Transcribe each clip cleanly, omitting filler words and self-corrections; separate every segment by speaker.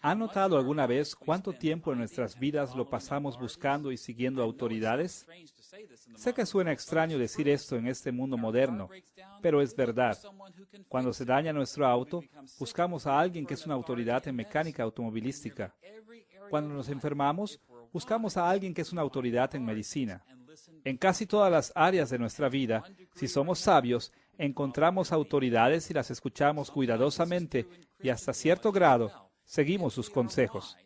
Speaker 1: ¿Ha notado alguna vez cuánto tiempo en nuestras vidas lo pasamos buscando y siguiendo autoridades? Sé que suena extraño decir esto en este mundo moderno, pero es verdad. Cuando se daña nuestro auto, buscamos a alguien que es una autoridad en mecánica automovilística. Cuando nos enfermamos, buscamos a alguien que es una autoridad en medicina. En casi todas las áreas de nuestra vida, si somos sabios, encontramos autoridades y las escuchamos cuidadosamente y hasta cierto grado seguimos sus consejos.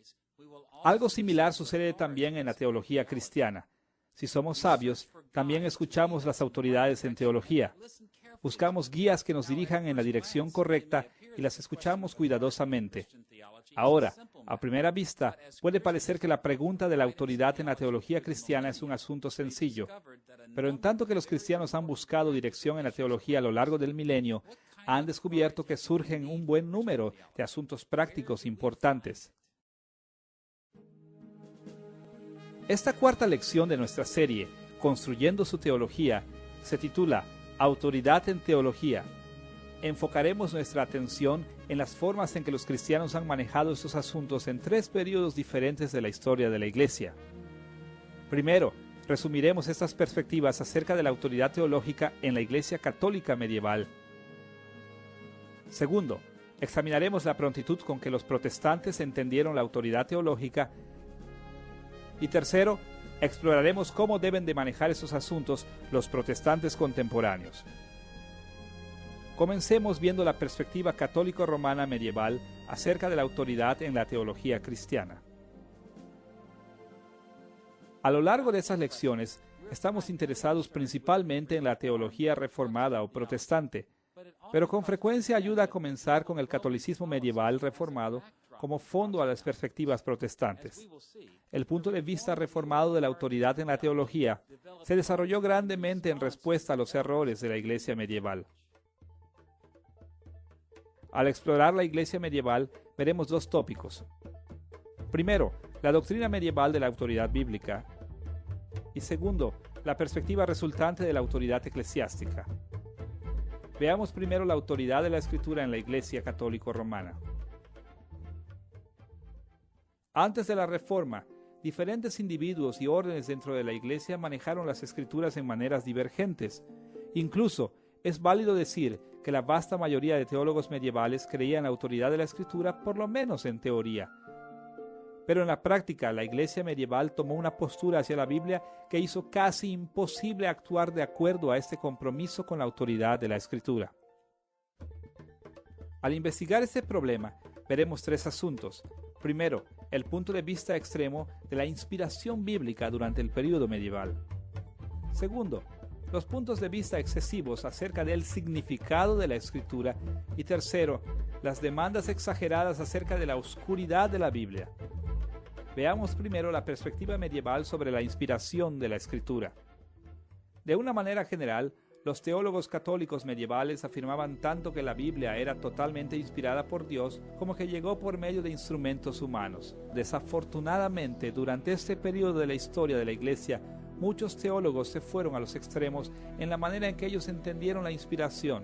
Speaker 1: Algo similar sucede también en la teología cristiana. Si somos sabios, también escuchamos las autoridades en teología. Buscamos guías que nos dirijan en la dirección correcta y las escuchamos cuidadosamente. Ahora, a primera vista, puede parecer que la pregunta de la autoridad en la teología cristiana es un asunto sencillo, pero en tanto que los cristianos han buscado dirección en la teología a lo largo del milenio, han descubierto que surgen un buen número de asuntos prácticos importantes. Esta cuarta lección de nuestra serie, Construyendo su Teología, se titula Autoridad en Teología. Enfocaremos nuestra atención en las formas en que los cristianos han manejado estos asuntos en 3 períodos diferentes de la historia de la Iglesia. Primero, resumiremos estas perspectivas acerca de la autoridad teológica en la Iglesia católica medieval. Segundo, examinaremos la prontitud con que los protestantes entendieron la autoridad teológica. Y tercero, exploraremos cómo deben de manejar estos asuntos los protestantes contemporáneos. Comencemos viendo la perspectiva católico-romana medieval acerca de la autoridad en la teología cristiana. A lo largo de esas lecciones, estamos interesados principalmente en la teología reformada o protestante, pero con frecuencia ayuda a comenzar con el catolicismo medieval reformado como fondo a las perspectivas protestantes. El punto de vista reformado de la autoridad en la teología se desarrolló grandemente en respuesta a los errores de la Iglesia medieval. Al explorar la Iglesia medieval, veremos 2 tópicos. Primero, la doctrina medieval de la autoridad bíblica. Y segundo, la perspectiva resultante de la autoridad eclesiástica. Veamos primero la autoridad de la Escritura en la Iglesia católico-romana. Antes de la Reforma, diferentes individuos y órdenes dentro de la Iglesia manejaron las Escrituras en maneras divergentes. Incluso, es válido decir que la vasta mayoría de teólogos medievales creían la autoridad de la Escritura, por lo menos en teoría. Pero en la práctica, la Iglesia medieval tomó una postura hacia la Biblia que hizo casi imposible actuar de acuerdo a este compromiso con la autoridad de la Escritura. Al investigar este problema, veremos 3 asuntos. Primero, el punto de vista extremo de la inspiración bíblica durante el período medieval. Segundo, los puntos de vista excesivos acerca del significado de la Escritura. Y tercero, las demandas exageradas acerca de la oscuridad de la Biblia. Veamos primero la perspectiva medieval sobre la inspiración de la Escritura. De una manera general, los teólogos católicos medievales afirmaban tanto que la Biblia era totalmente inspirada por Dios como que llegó por medio de instrumentos humanos. Desafortunadamente, durante este periodo de la historia de la Iglesia, muchos teólogos se fueron a los extremos en la manera en que ellos entendieron la inspiración.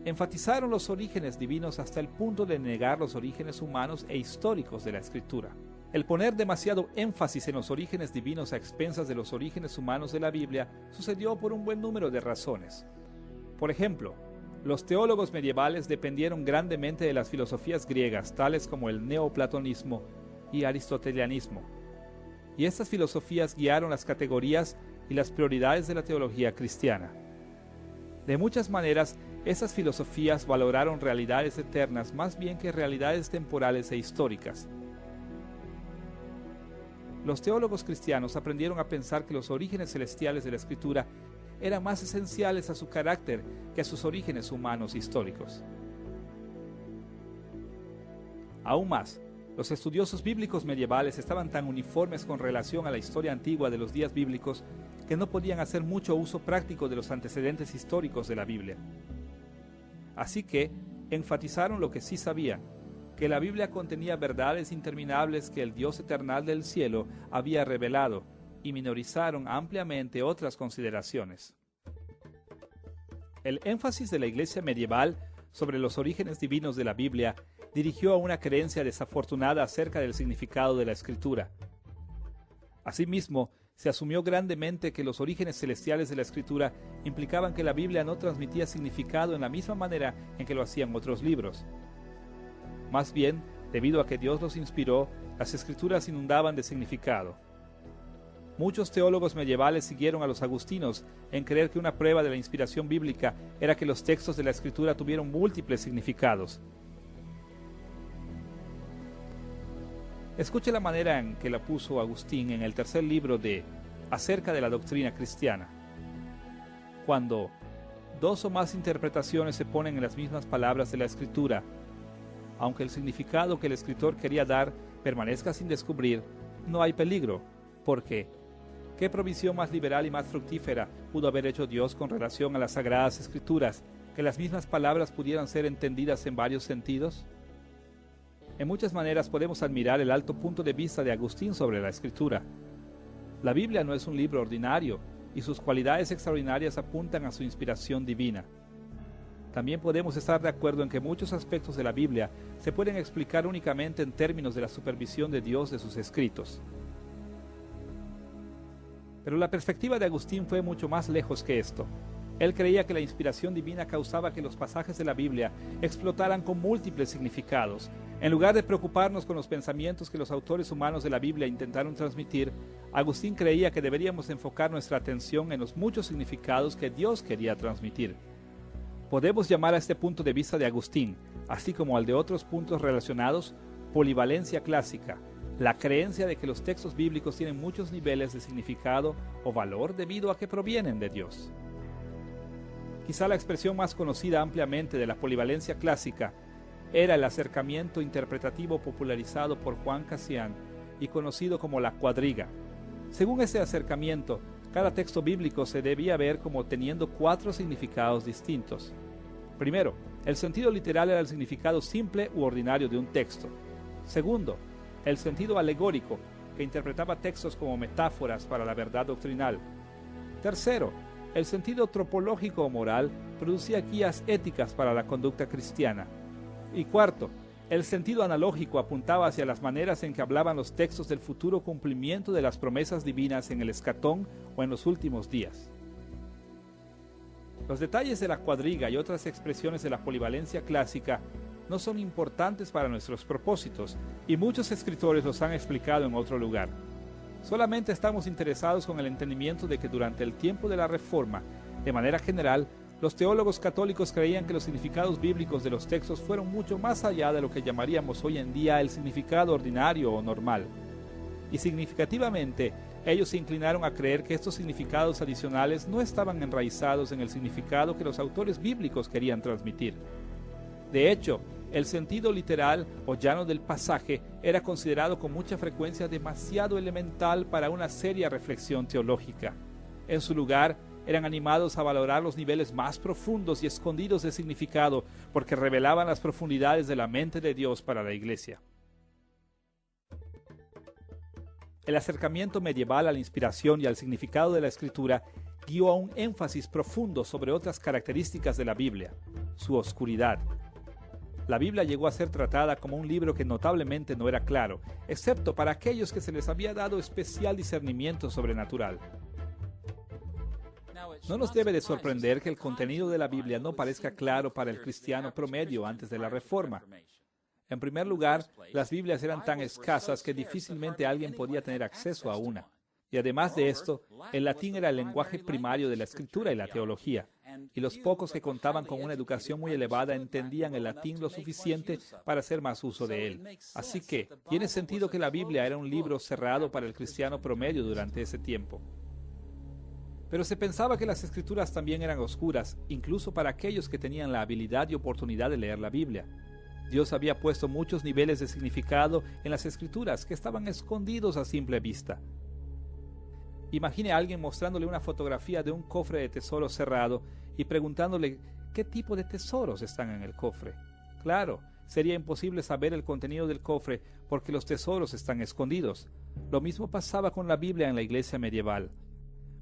Speaker 1: Enfatizaron los orígenes divinos hasta el punto de negar los orígenes humanos e históricos de la Escritura. El poner demasiado énfasis en los orígenes divinos a expensas de los orígenes humanos de la Biblia sucedió por un buen número de razones. Por ejemplo, los teólogos medievales dependieron grandemente de las filosofías griegas, tales como el neoplatonismo y aristotelianismo. Y estas filosofías guiaron las categorías y las prioridades de la teología cristiana. De muchas maneras, esas filosofías valoraron realidades eternas más bien que realidades temporales e históricas. Los teólogos cristianos aprendieron a pensar que los orígenes celestiales de la Escritura eran más esenciales a su carácter que a sus orígenes humanos históricos. Aún más, los estudiosos bíblicos medievales estaban tan uniformes con relación a la historia antigua de los días bíblicos que no podían hacer mucho uso práctico de los antecedentes históricos de la Biblia. Así que enfatizaron lo que sí sabían, que la Biblia contenía verdades interminables que el Dios eternal del cielo había revelado, y minorizaron ampliamente otras consideraciones. El énfasis de la Iglesia medieval sobre los orígenes divinos de la Biblia dirigió a una creencia desafortunada acerca del significado de la Escritura. Asimismo, se asumió grandemente que los orígenes celestiales de la Escritura implicaban que la Biblia no transmitía significado en la misma manera en que lo hacían otros libros. Más bien, debido a que Dios los inspiró, las Escrituras inundaban de significado. Muchos teólogos medievales siguieron a los agustinos en creer que una prueba de la inspiración bíblica era que los textos de la Escritura tuvieron múltiples significados. Escuche la manera en que la puso Agustín en el tercer libro de Acerca de la doctrina cristiana. Cuando dos o más interpretaciones se ponen en las mismas palabras de la Escritura, aunque el significado que el escritor quería dar permanezca sin descubrir, no hay peligro, porque ¿qué provisión más liberal y más fructífera pudo haber hecho Dios con relación a las Sagradas Escrituras, que las mismas palabras pudieran ser entendidas en varios sentidos? En muchas maneras podemos admirar el alto punto de vista de Agustín sobre la Escritura. La Biblia no es un libro ordinario, y sus cualidades extraordinarias apuntan a su inspiración divina. También podemos estar de acuerdo en que muchos aspectos de la Biblia se pueden explicar únicamente en términos de la supervisión de Dios de sus escritos. Pero la perspectiva de Agustín fue mucho más lejos que esto. Él creía que la inspiración divina causaba que los pasajes de la Biblia explotaran con múltiples significados. En lugar de preocuparnos con los pensamientos que los autores humanos de la Biblia intentaron transmitir, Agustín creía que deberíamos enfocar nuestra atención en los muchos significados que Dios quería transmitir. Podemos llamar a este punto de vista de Agustín, así como al de otros puntos relacionados, polivalencia clásica, la creencia de que los textos bíblicos tienen muchos niveles de significado o valor debido a que provienen de Dios. Quizá la expresión más conocida ampliamente de la polivalencia clásica era el acercamiento interpretativo popularizado por Juan Cassian y conocido como la cuadriga. Según ese acercamiento, cada texto bíblico se debía ver como teniendo 4 significados distintos. Primero, el sentido literal era el significado simple u ordinario de un texto. Segundo, el sentido alegórico, que interpretaba textos como metáforas para la verdad doctrinal. Tercero, el sentido tropológico o moral producía guías éticas para la conducta cristiana. Y cuarto, el sentido analógico apuntaba hacia las maneras en que hablaban los textos del futuro cumplimiento de las promesas divinas en el escatón o en los últimos días. Los detalles de la cuadriga y otras expresiones de la polivalencia clásica no son importantes para nuestros propósitos, y muchos escritores los han explicado en otro lugar. Solamente estamos interesados con el entendimiento de que durante el tiempo de la Reforma, de manera general, los teólogos católicos creían que los significados bíblicos de los textos fueron mucho más allá de lo que llamaríamos hoy en día el significado ordinario o normal. Y significativamente, ellos se inclinaron a creer que estos significados adicionales no estaban enraizados en el significado que los autores bíblicos querían transmitir. De hecho, el sentido literal o llano del pasaje era considerado con mucha frecuencia demasiado elemental para una seria reflexión teológica. En su lugar, eran animados a valorar los niveles más profundos y escondidos de significado porque revelaban las profundidades de la mente de Dios para la Iglesia. El acercamiento medieval a la inspiración y al significado de la Escritura guió a un énfasis profundo sobre otras características de la Biblia, su oscuridad. La Biblia llegó a ser tratada como un libro que notablemente no era claro, excepto para aquellos que se les había dado especial discernimiento sobrenatural. No nos debe de sorprender que el contenido de la Biblia no parezca claro para el cristiano promedio antes de la Reforma. En primer lugar, las Biblias eran tan escasas que difícilmente alguien podía tener acceso a una. Y además de esto, el latín era el lenguaje primario de la escritura y la teología, y los pocos que contaban con una educación muy elevada entendían el latín lo suficiente para hacer más uso de él. Así que, tiene sentido que la Biblia era un libro cerrado para el cristiano promedio durante ese tiempo. Pero se pensaba que las escrituras también eran oscuras, incluso para aquellos que tenían la habilidad y oportunidad de leer la Biblia. Dios había puesto muchos niveles de significado en las escrituras que estaban escondidos a simple vista. Imagine a alguien mostrándole una fotografía de un cofre de tesoro cerrado y preguntándole qué tipo de tesoros están en el cofre. Claro, sería imposible saber el contenido del cofre porque los tesoros están escondidos. Lo mismo pasaba con la Biblia en la iglesia medieval.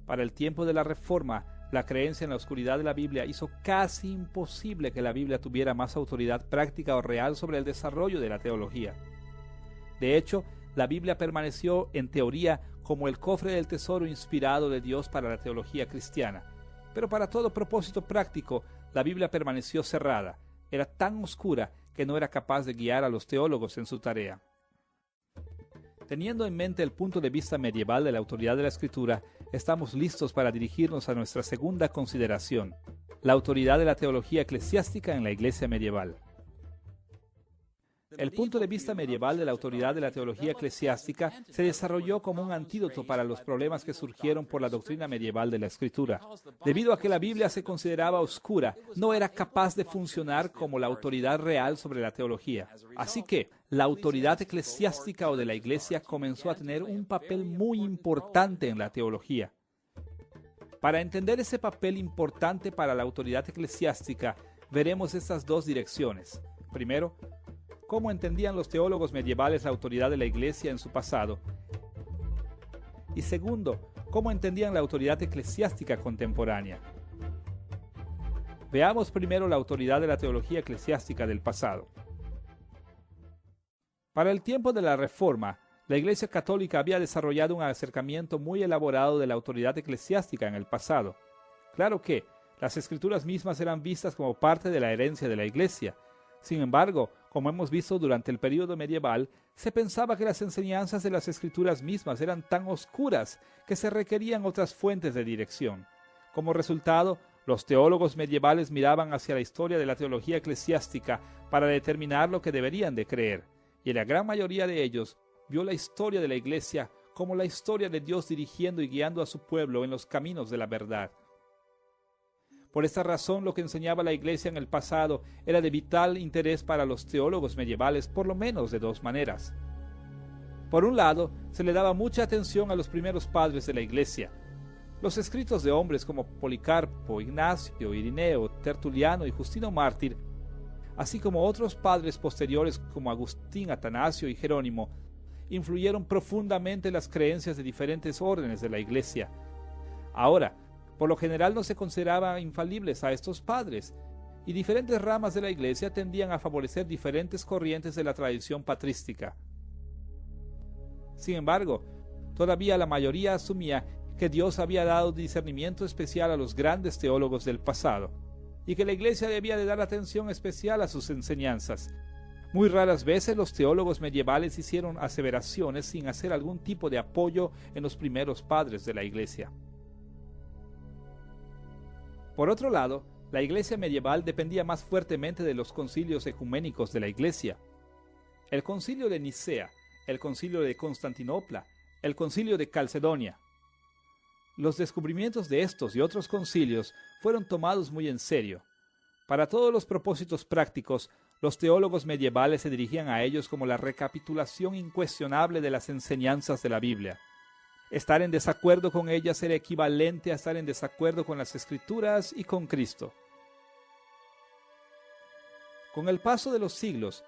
Speaker 1: Para el tiempo de la Reforma, La creencia en la oscuridad de la Biblia hizo casi imposible que la Biblia tuviera más autoridad práctica o real sobre el desarrollo de la teología. De hecho, la Biblia permaneció, en teoría, como el cofre del tesoro inspirado de Dios para la teología cristiana. Pero para todo propósito práctico, la Biblia permaneció cerrada. Era tan oscura que no era capaz de guiar a los teólogos en su tarea. Teniendo en mente el punto de vista medieval de la autoridad de la Escritura, estamos listos para dirigirnos a nuestra segunda consideración: la autoridad de la teología eclesiástica en la Iglesia medieval. El punto de vista medieval de la autoridad de la teología eclesiástica se desarrolló como un antídoto para los problemas que surgieron por la doctrina medieval de la Escritura. Debido a que la Biblia se consideraba oscura, no era capaz de funcionar como la autoridad real sobre la teología. Así que la autoridad eclesiástica o de la Iglesia comenzó a tener un papel muy importante en la teología. Para entender ese papel importante para la autoridad eclesiástica, veremos estas dos direcciones. Primero, cómo entendían los teólogos medievales la autoridad de la Iglesia en su pasado. Y segundo, cómo entendían la autoridad eclesiástica contemporánea. Veamos primero la autoridad de la teología eclesiástica del pasado. Para el tiempo de la Reforma, la Iglesia Católica había desarrollado un acercamiento muy elaborado de la autoridad eclesiástica en el pasado. Claro que las Escrituras mismas eran vistas como parte de la herencia de la Iglesia. Sin embargo, como hemos visto durante el período medieval, se pensaba que las enseñanzas de las Escrituras mismas eran tan oscuras que se requerían otras fuentes de dirección. Como resultado, los teólogos medievales miraban hacia la historia de la teología eclesiástica para determinar lo que deberían de creer, y la gran mayoría de ellos vio la historia de la Iglesia como la historia de Dios dirigiendo y guiando a su pueblo en los caminos de la verdad. Por esta razón, lo que enseñaba la Iglesia en el pasado era de vital interés para los teólogos medievales, por lo menos de dos maneras. Por un lado, se le daba mucha atención a los primeros padres de la Iglesia. Los escritos de hombres como Policarpo, Ignacio, Irineo, Tertuliano y Justino Mártir, así como otros padres posteriores como Agustín, Atanasio y Jerónimo, influyeron profundamente en las creencias de diferentes órdenes de la Iglesia. Ahora, por lo general no se consideraban infalibles a estos padres, y diferentes ramas de la Iglesia tendían a favorecer diferentes corrientes de la tradición patrística. Sin embargo, todavía la mayoría asumía que Dios había dado discernimiento especial a los grandes teólogos del pasado, y que la Iglesia debía de dar atención especial a sus enseñanzas. Muy raras veces los teólogos medievales hicieron aseveraciones sin hacer algún tipo de apoyo en los primeros padres de la Iglesia. Por otro lado, la Iglesia medieval dependía más fuertemente de los concilios ecuménicos de la Iglesia. El concilio de Nicea, el concilio de Constantinopla, el concilio de Calcedonia. Los descubrimientos de estos y otros concilios fueron tomados muy en serio. Para todos los propósitos prácticos, los teólogos medievales se dirigían a ellos como la recapitulación incuestionable de las enseñanzas de la Biblia. Estar en desacuerdo con ellas era equivalente a estar en desacuerdo con las Escrituras y con Cristo. Con el paso de los siglos,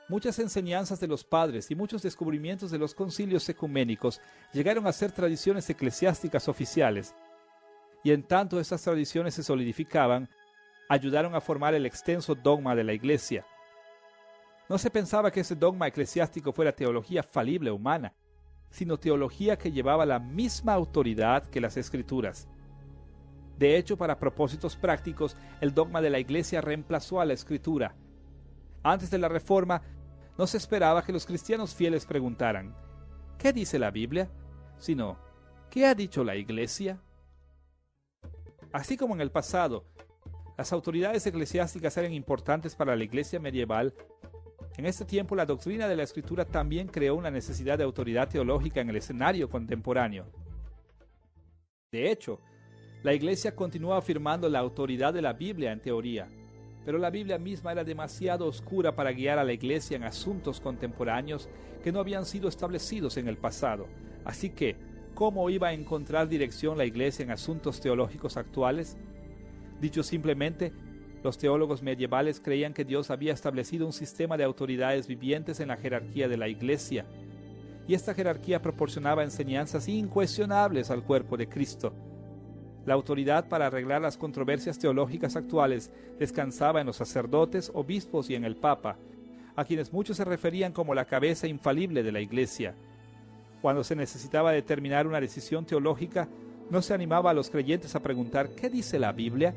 Speaker 1: muchas enseñanzas de los padres y muchos descubrimientos de los concilios ecuménicos llegaron a ser tradiciones eclesiásticas oficiales, y en tanto estas tradiciones se solidificaban, ayudaron a formar el extenso dogma de la Iglesia. No se pensaba que ese dogma eclesiástico fuera teología falible humana, sino teología que llevaba la misma autoridad que las Escrituras. De hecho, para propósitos prácticos, el dogma de la Iglesia reemplazó a la Escritura. Antes de la Reforma, no se esperaba que los cristianos fieles preguntaran, ¿qué dice la Biblia?, sino, ¿qué ha dicho la Iglesia? Así como en el pasado, las autoridades eclesiásticas eran importantes para la Iglesia medieval, en este tiempo la doctrina de la Escritura también creó una necesidad de autoridad teológica en el escenario contemporáneo. De hecho, la Iglesia continuó afirmando la autoridad de la Biblia en teoría, pero la Biblia misma era demasiado oscura para guiar a la Iglesia en asuntos contemporáneos que no habían sido establecidos en el pasado. Así que, ¿cómo iba a encontrar dirección la Iglesia en asuntos teológicos actuales? Dicho simplemente, los teólogos medievales creían que Dios había establecido un sistema de autoridades vivientes en la jerarquía de la Iglesia, y esta jerarquía proporcionaba enseñanzas incuestionables al cuerpo de Cristo. La autoridad para arreglar las controversias teológicas actuales descansaba en los sacerdotes, obispos y en el Papa, a quienes muchos se referían como la cabeza infalible de la Iglesia. Cuando se necesitaba determinar una decisión teológica, no se animaba a los creyentes a preguntar ¿qué dice la Biblia?,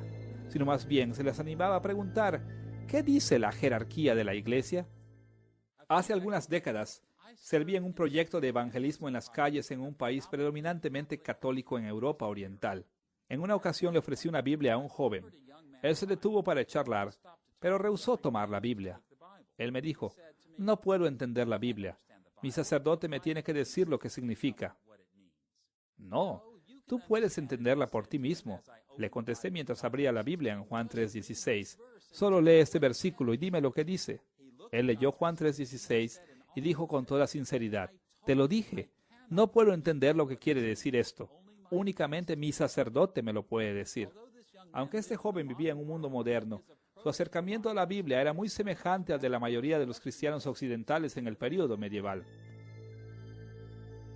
Speaker 1: sino más bien se les animaba a preguntar ¿qué dice la jerarquía de la Iglesia? Hace algunas décadas, serví en un proyecto de evangelismo en las calles en un país predominantemente católico en Europa Oriental. En una ocasión le ofrecí una Biblia a un joven. Él se detuvo para charlar, pero rehusó tomar la Biblia. Él me dijo, no puedo entender la Biblia. Mi sacerdote me tiene que decir lo que significa. No, tú puedes entenderla por ti mismo, le contesté mientras abría la Biblia en Juan 3:16. Solo lee este versículo y dime lo que dice. Él leyó Juan 3:16 y dijo con toda sinceridad, te lo dije, no puedo entender lo que quiere decir esto. Únicamente mi sacerdote me lo puede decir. Aunque este joven vivía en un mundo moderno, su acercamiento a la Biblia era muy semejante al de la mayoría de los cristianos occidentales en el período medieval.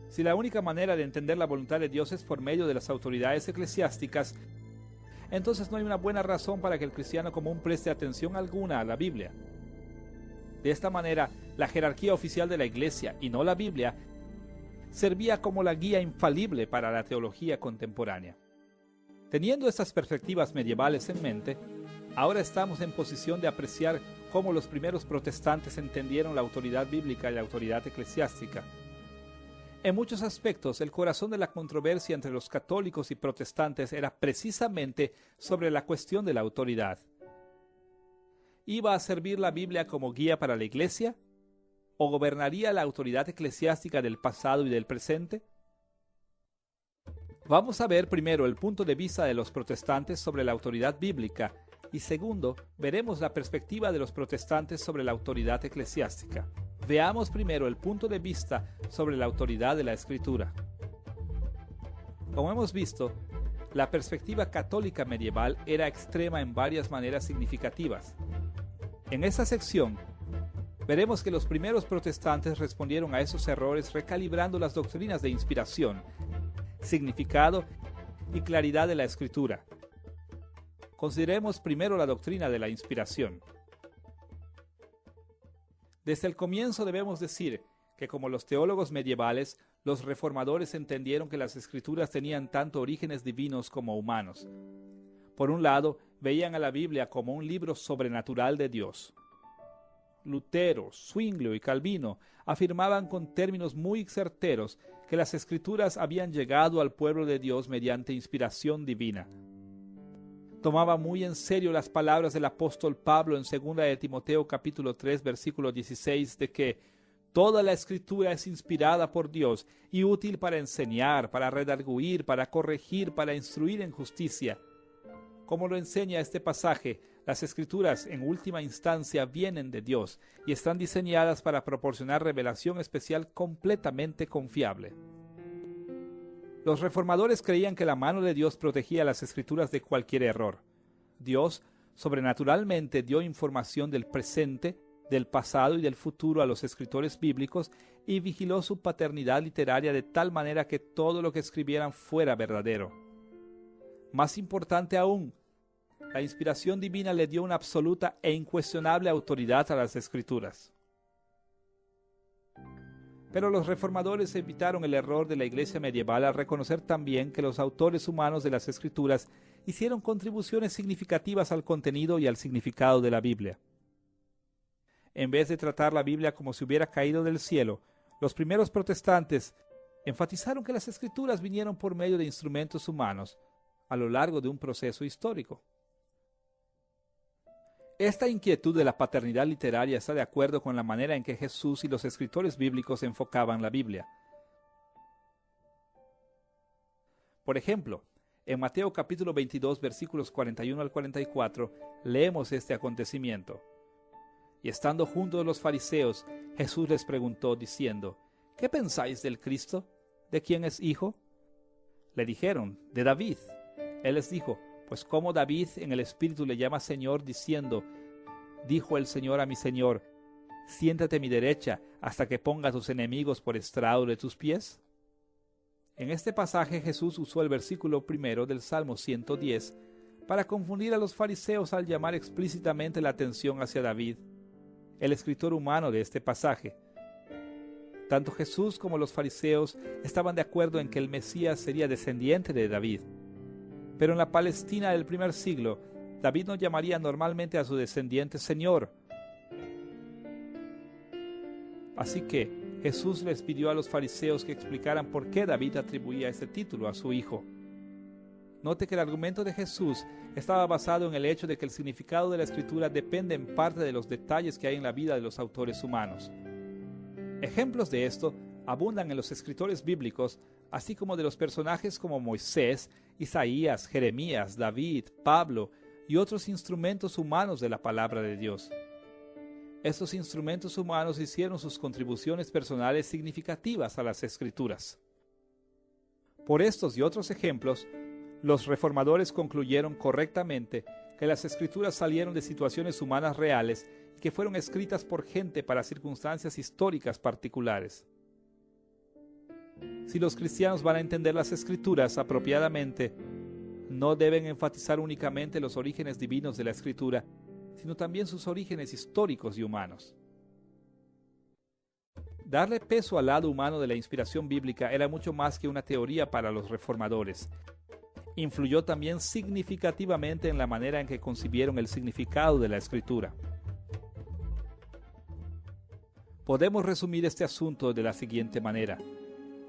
Speaker 1: Si la única manera de entender la voluntad de Dios es por medio de las autoridades eclesiásticas, entonces no hay una buena razón para que el cristiano común preste atención alguna a la Biblia. De esta manera, la jerarquía oficial de la Iglesia, y no la Biblia, servía como la guía infalible para la teología contemporánea. Teniendo estas perspectivas medievales en mente, ahora estamos en posición de apreciar cómo los primeros protestantes entendieron la autoridad bíblica y la autoridad eclesiástica. En muchos aspectos, el corazón de la controversia entre los católicos y protestantes era precisamente sobre la cuestión de la autoridad. ¿Iba a servir la Biblia como guía para la Iglesia? ¿O gobernaría la autoridad eclesiástica del pasado y del presente? Vamos a ver primero el punto de vista de los protestantes sobre la autoridad bíblica y segundo, veremos la perspectiva de los protestantes sobre la autoridad eclesiástica. Veamos primero el punto de vista sobre la autoridad de la Escritura. Como hemos visto, la perspectiva católica medieval era extrema en varias maneras significativas. En esta sección, veremos que los primeros protestantes respondieron a esos errores recalibrando las doctrinas de inspiración, significado y claridad de la Escritura. Consideremos primero la doctrina de la inspiración. Desde el comienzo debemos decir que como los teólogos medievales, los reformadores entendieron que las Escrituras tenían tanto orígenes divinos como humanos. Por un lado, veían a la Biblia como un libro sobrenatural de Dios. Lutero, Zwinglio y Calvino afirmaban con términos muy certeros que las Escrituras habían llegado al pueblo de Dios mediante inspiración divina. Tomaba muy en serio las palabras del apóstol Pablo en 2 de Timoteo capítulo 3 versículo 16 de que toda la Escritura es inspirada por Dios y útil para enseñar, para redarguir, para corregir, para instruir en justicia. Como lo enseña este pasaje, las Escrituras en última instancia vienen de Dios y están diseñadas para proporcionar revelación especial completamente confiable. Los reformadores creían que la mano de Dios protegía las Escrituras de cualquier error. Dios sobrenaturalmente dio información del presente, del pasado y del futuro a los escritores bíblicos y vigiló su paternidad literaria de tal manera que todo lo que escribieran fuera verdadero. Más importante aún, la inspiración divina le dio una absoluta e incuestionable autoridad a las Escrituras. Pero los reformadores evitaron el error de la Iglesia medieval al reconocer también que los autores humanos de las Escrituras hicieron contribuciones significativas al contenido y al significado de la Biblia. En vez de tratar la Biblia como si hubiera caído del cielo, los primeros protestantes enfatizaron que las Escrituras vinieron por medio de instrumentos humanos a lo largo de un proceso histórico. Esta inquietud de la paternidad literaria está de acuerdo con la manera en que Jesús y los escritores bíblicos enfocaban la Biblia. Por ejemplo, en Mateo capítulo 22 versículos 41 al 44 leemos este acontecimiento. Y estando juntos los fariseos, Jesús les preguntó diciendo, ¿qué pensáis del Cristo? ¿De quién es hijo? Le dijeron, de David. Él les dijo, pues como David en el Espíritu le llama Señor, diciendo, dijo el Señor a mi Señor, siéntate a mi derecha hasta que ponga a tus enemigos por estrado de tus pies. En este pasaje Jesús usó el versículo primero del Salmo 110 para confundir a los fariseos al llamar explícitamente la atención hacia David, el escritor humano de este pasaje. Tanto Jesús como los fariseos estaban de acuerdo en que el Mesías sería descendiente de David. Pero en la Palestina del primer siglo, David no llamaría normalmente a su descendiente Señor. Así que Jesús les pidió a los fariseos que explicaran por qué David atribuía este título a su hijo. Note que el argumento de Jesús estaba basado en el hecho de que el significado de la Escritura depende en parte de los detalles que hay en la vida de los autores humanos. Ejemplos de esto abundan en los escritores bíblicos, así como de los personajes como Moisés, Isaías, Jeremías, David, Pablo y otros instrumentos humanos de la palabra de Dios. Estos instrumentos humanos hicieron sus contribuciones personales significativas a las Escrituras. Por estos y otros ejemplos, los reformadores concluyeron correctamente que las Escrituras salieron de situaciones humanas reales y que fueron escritas por gente para circunstancias históricas particulares. Si los cristianos van a entender las Escrituras apropiadamente, no deben enfatizar únicamente los orígenes divinos de la Escritura, sino también sus orígenes históricos y humanos. Darle peso al lado humano de la inspiración bíblica era mucho más que una teoría para los reformadores. Influyó también significativamente en la manera en que concibieron el significado de la Escritura. Podemos resumir este asunto de la siguiente manera.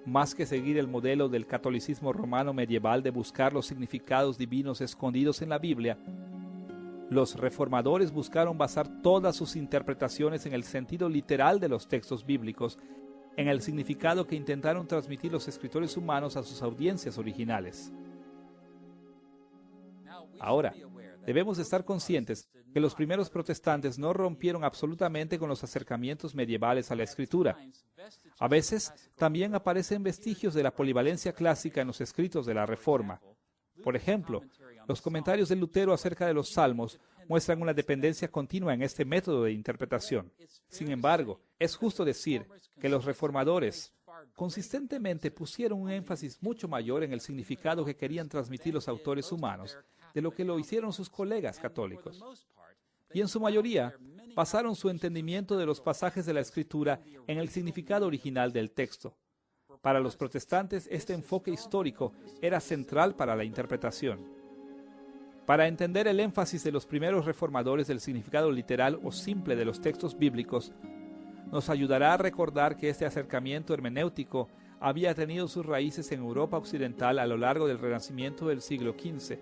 Speaker 1: Más que seguir el modelo del catolicismo romano medieval de buscar los significados divinos escondidos en la Biblia, los reformadores buscaron basar todas sus interpretaciones en el sentido literal de los textos bíblicos, en el significado que intentaron transmitir los escritores humanos a sus audiencias originales. Ahora, debemos estar conscientes que los primeros protestantes no rompieron absolutamente con los acercamientos medievales a la Escritura. A veces, también aparecen vestigios de la polivalencia clásica en los escritos de la Reforma. Por ejemplo, los comentarios de Lutero acerca de los Salmos muestran una dependencia continua en este método de interpretación. Sin embargo, es justo decir que los reformadores consistentemente pusieron un énfasis mucho mayor en el significado que querían transmitir los autores humanos de lo que lo hicieron sus colegas católicos. Y en su mayoría, basaron su entendimiento de los pasajes de la Escritura en el significado original del texto. Para los protestantes, este enfoque histórico era central para la interpretación. Para entender el énfasis de los primeros reformadores del significado literal o simple de los textos bíblicos, nos ayudará a recordar que este acercamiento hermenéutico había tenido sus raíces en Europa occidental a lo largo del Renacimiento del siglo XV.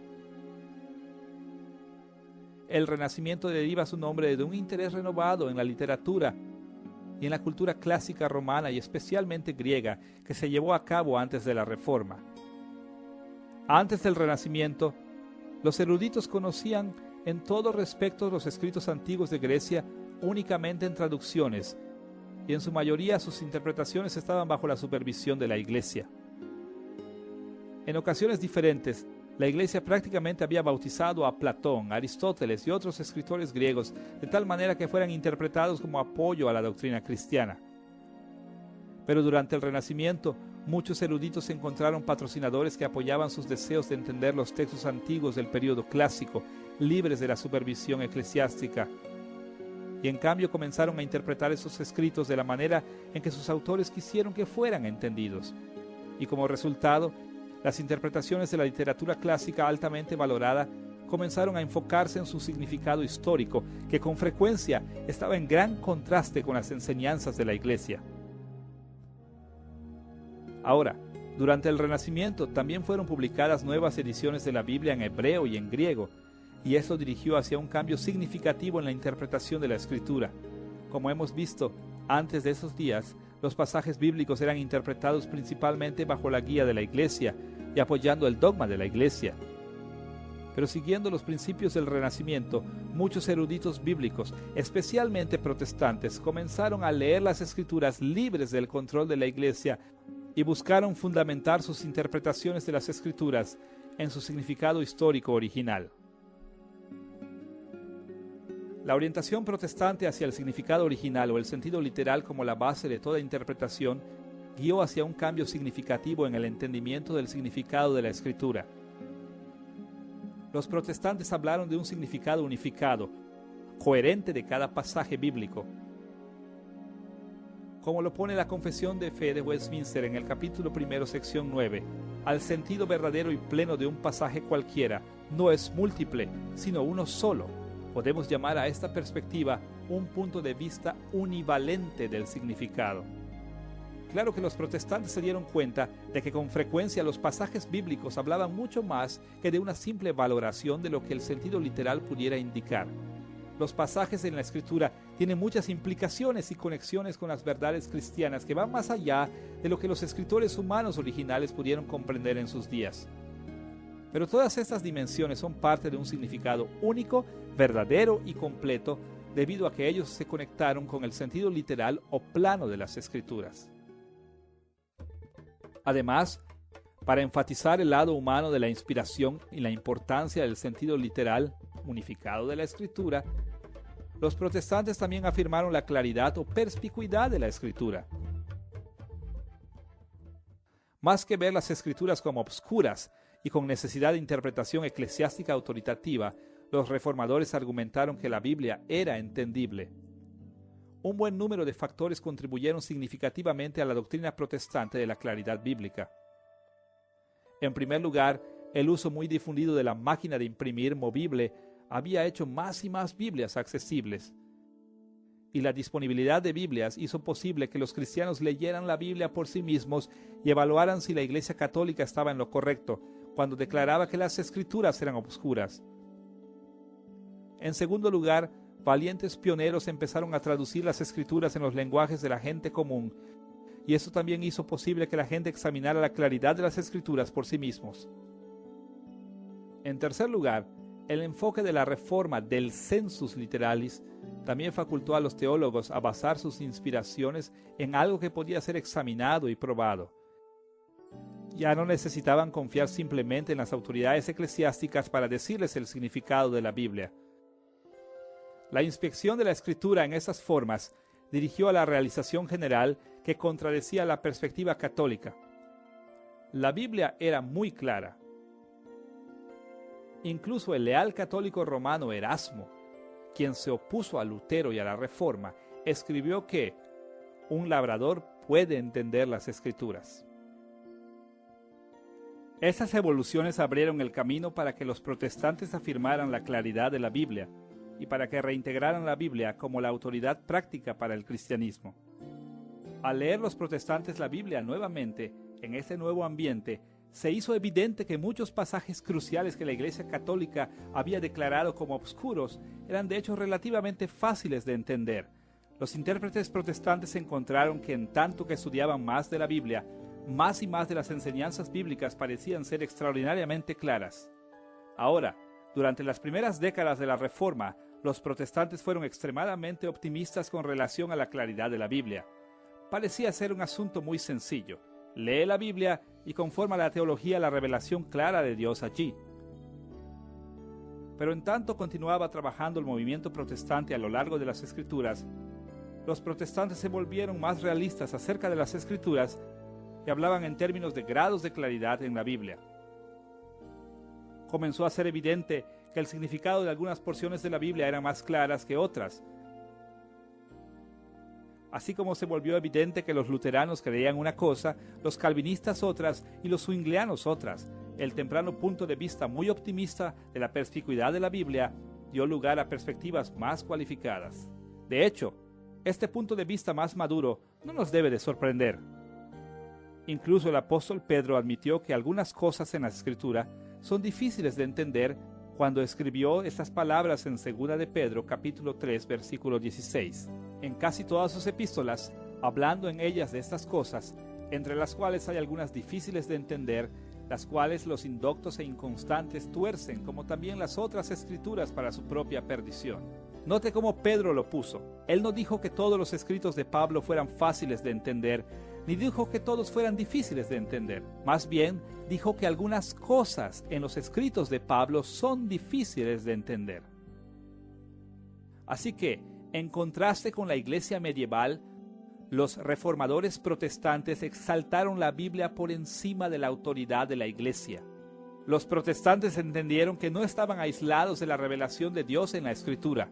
Speaker 1: El Renacimiento deriva su nombre de un interés renovado en la literatura y en la cultura clásica romana y especialmente griega que se llevó a cabo antes de la Reforma. Antes del Renacimiento, los eruditos conocían en todo respecto los escritos antiguos de Grecia únicamente en traducciones, y en su mayoría sus interpretaciones estaban bajo la supervisión de la Iglesia. En ocasiones diferentes, la Iglesia prácticamente había bautizado a Platón, Aristóteles y otros escritores griegos de tal manera que fueran interpretados como apoyo a la doctrina cristiana. Pero durante el Renacimiento, muchos eruditos encontraron patrocinadores que apoyaban sus deseos de entender los textos antiguos del período clásico, libres de la supervisión eclesiástica. Y en cambio comenzaron a interpretar esos escritos de la manera en que sus autores quisieron que fueran entendidos. Y como resultado, las interpretaciones de la literatura clásica altamente valorada comenzaron a enfocarse en su significado histórico, que con frecuencia estaba en gran contraste con las enseñanzas de la Iglesia. Ahora, durante el Renacimiento también fueron publicadas nuevas ediciones de la Biblia en hebreo y en griego, y esto dirigió hacia un cambio significativo en la interpretación de la Escritura. Como hemos visto, antes de esos días, los pasajes bíblicos eran interpretados principalmente bajo la guía de la Iglesia y apoyando el dogma de la Iglesia. Pero siguiendo los principios del Renacimiento, muchos eruditos bíblicos, especialmente protestantes, comenzaron a leer las Escrituras libres del control de la Iglesia y buscaron fundamentar sus interpretaciones de las Escrituras en su significado histórico original. La orientación protestante hacia el significado original o el sentido literal como la base de toda interpretación guió hacia un cambio significativo en el entendimiento del significado de la Escritura. Los protestantes hablaron de un significado unificado, coherente de cada pasaje bíblico. Como lo pone la Confesión de Fe de Westminster en el capítulo 1, sección 9, al sentido verdadero y pleno de un pasaje cualquiera no es múltiple, sino uno solo. Podemos llamar a esta perspectiva un punto de vista univalente del significado. Claro que los protestantes se dieron cuenta de que con frecuencia los pasajes bíblicos hablaban mucho más que de una simple valoración de lo que el sentido literal pudiera indicar. Los pasajes en la Escritura tienen muchas implicaciones y conexiones con las verdades cristianas que van más allá de lo que los escritores humanos originales pudieron comprender en sus días. Pero todas estas dimensiones son parte de un significado único, verdadero y completo, debido a que ellos se conectaron con el sentido literal o plano de las Escrituras. Además, para enfatizar el lado humano de la inspiración y la importancia del sentido literal unificado de la Escritura, los protestantes también afirmaron la claridad o perspicuidad de la Escritura. Más que ver las Escrituras como obscuras y con necesidad de interpretación eclesiástica autoritativa, los reformadores argumentaron que la Biblia era entendible. Un buen número de factores contribuyeron significativamente a la doctrina protestante de la claridad bíblica. En primer lugar, el uso muy difundido de la máquina de imprimir movible había hecho más y más Biblias accesibles. Y la disponibilidad de Biblias hizo posible que los cristianos leyeran la Biblia por sí mismos y evaluaran si la Iglesia Católica estaba en lo correcto, cuando declaraba que las Escrituras eran obscuras. En segundo lugar, valientes pioneros empezaron a traducir las Escrituras en los lenguajes de la gente común, y eso también hizo posible que la gente examinara la claridad de las Escrituras por sí mismos. En tercer lugar, el enfoque de la reforma del sensus literalis también facultó a los teólogos a basar sus inspiraciones en algo que podía ser examinado y probado. Ya no necesitaban confiar simplemente en las autoridades eclesiásticas para decirles el significado de la Biblia. La inspección de la Escritura en esas formas dirigió a la realización general que contradecía la perspectiva católica. La Biblia era muy clara. Incluso el leal católico romano Erasmo, quien se opuso a Lutero y a la Reforma, escribió que un labrador puede entender las Escrituras. Esas evoluciones abrieron el camino para que los protestantes afirmaran la claridad de la Biblia y para que reintegraran la Biblia como la autoridad práctica para el cristianismo. Al leer los protestantes la Biblia nuevamente, en ese nuevo ambiente, se hizo evidente que muchos pasajes cruciales que la Iglesia Católica había declarado como obscuros eran de hecho relativamente fáciles de entender. Los intérpretes protestantes encontraron que en tanto que estudiaban más de la Biblia, más y más de las enseñanzas bíblicas parecían ser extraordinariamente claras. Ahora, durante las primeras décadas de la Reforma, los protestantes fueron extremadamente optimistas con relación a la claridad de la Biblia. Parecía ser un asunto muy sencillo. Lee la Biblia y conforma la teología a la revelación clara de Dios allí. Pero en tanto continuaba trabajando el movimiento protestante a lo largo de las Escrituras, los protestantes se volvieron más realistas acerca de las Escrituras y hablaban en términos de grados de claridad en la Biblia. Comenzó a ser evidente que el significado de algunas porciones de la Biblia eran más claras que otras. Así como se volvió evidente que los luteranos creían una cosa, los calvinistas otras y los zwinglianos otras. El temprano punto de vista muy optimista de la perspicuidad de la Biblia dio lugar a perspectivas más cualificadas. De hecho, este punto de vista más maduro no nos debe de sorprender. Incluso el apóstol Pedro admitió que algunas cosas en la Escritura son difíciles de entender cuando escribió estas palabras en 2 de Pedro capítulo 3 versículo 16. En casi todas sus epístolas, hablando en ellas de estas cosas, entre las cuales hay algunas difíciles de entender, las cuales los indoctos e inconstantes tuercen, como también las otras escrituras para su propia perdición. Note cómo Pedro lo puso. Él no dijo que todos los escritos de Pablo fueran fáciles de entender, ni dijo que todos fueran difíciles de entender. Más bien, dijo que algunas cosas en los escritos de Pablo son difíciles de entender. Así que, en contraste con la iglesia medieval, Los reformadores protestantes exaltaron la Biblia por encima de la autoridad de la Iglesia. Los protestantes entendieron que no estaban aislados de la revelación de Dios en la Escritura.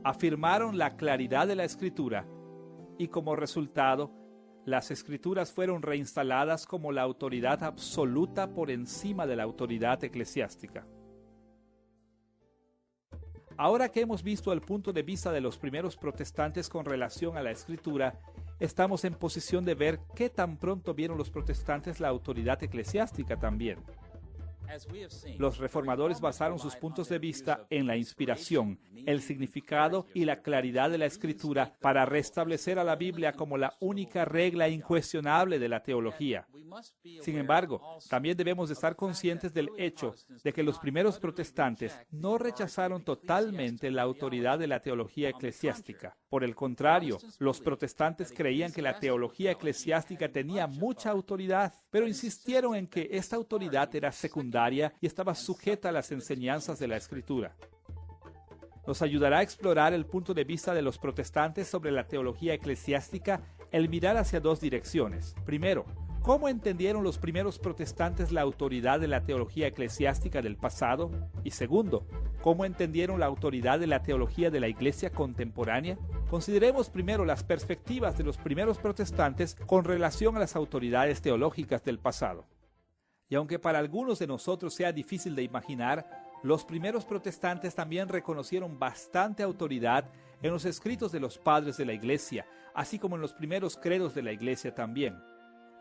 Speaker 1: Afirmaron la claridad de la Escritura y como resultado, las Escrituras fueron reinstaladas como la autoridad absoluta por encima de la autoridad eclesiástica. Ahora que hemos visto el punto de vista de los primeros protestantes con relación a la Escritura, estamos en posición de ver qué tan pronto vieron los protestantes la autoridad eclesiástica también. Los reformadores basaron sus puntos de vista en la inspiración, el significado y la claridad de la Escritura para restablecer a la Biblia como la única regla incuestionable de la teología. Sin embargo, también debemos de estar conscientes del hecho de que los primeros protestantes no rechazaron totalmente la autoridad de la teología eclesiástica. Por el contrario, los protestantes creían que la teología eclesiástica tenía mucha autoridad, pero insistieron en que esta autoridad era secundaria y estaba sujeta a las enseñanzas de la Escritura. Nos ayudará a explorar el punto de vista de los protestantes sobre la teología eclesiástica el mirar hacia dos direcciones. Primero, ¿cómo entendieron los primeros protestantes la autoridad de la teología eclesiástica del pasado? Y segundo, ¿cómo entendieron la autoridad de la teología de la Iglesia contemporánea? Consideremos primero las perspectivas de los primeros protestantes con relación a las autoridades teológicas del pasado. Y aunque para algunos de nosotros sea difícil de imaginar, los primeros protestantes también reconocieron bastante autoridad en los escritos de los padres de la Iglesia, así como en los primeros credos de la Iglesia también.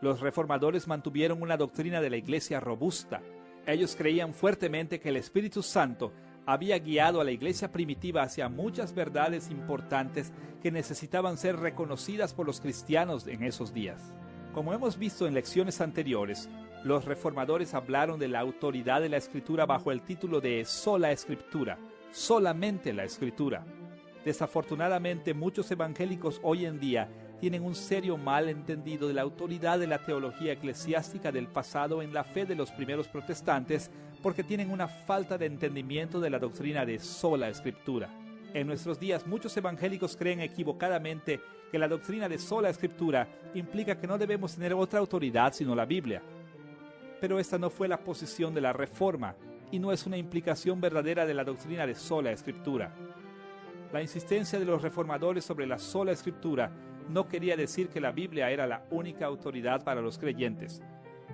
Speaker 1: Los reformadores mantuvieron una doctrina de la Iglesia robusta. Ellos creían fuertemente que el Espíritu Santo había guiado a la Iglesia primitiva hacia muchas verdades importantes que necesitaban ser reconocidas por los cristianos en esos días. Como hemos visto en lecciones anteriores, los reformadores hablaron de la autoridad de la Escritura bajo el título de sola Escritura, solamente la Escritura. Desafortunadamente, muchos evangélicos hoy en día tienen un serio malentendido de la autoridad de la teología eclesiástica del pasado en la fe de los primeros protestantes porque tienen una falta de entendimiento de la doctrina de sola Escritura. En nuestros días, muchos evangélicos creen equivocadamente que la doctrina de sola Escritura implica que no debemos tener otra autoridad sino la Biblia. Pero esta no fue la posición de la Reforma y no es una implicación verdadera de la doctrina de sola Escritura. La insistencia de los reformadores sobre la sola Escritura no quería decir que la Biblia era la única autoridad para los creyentes.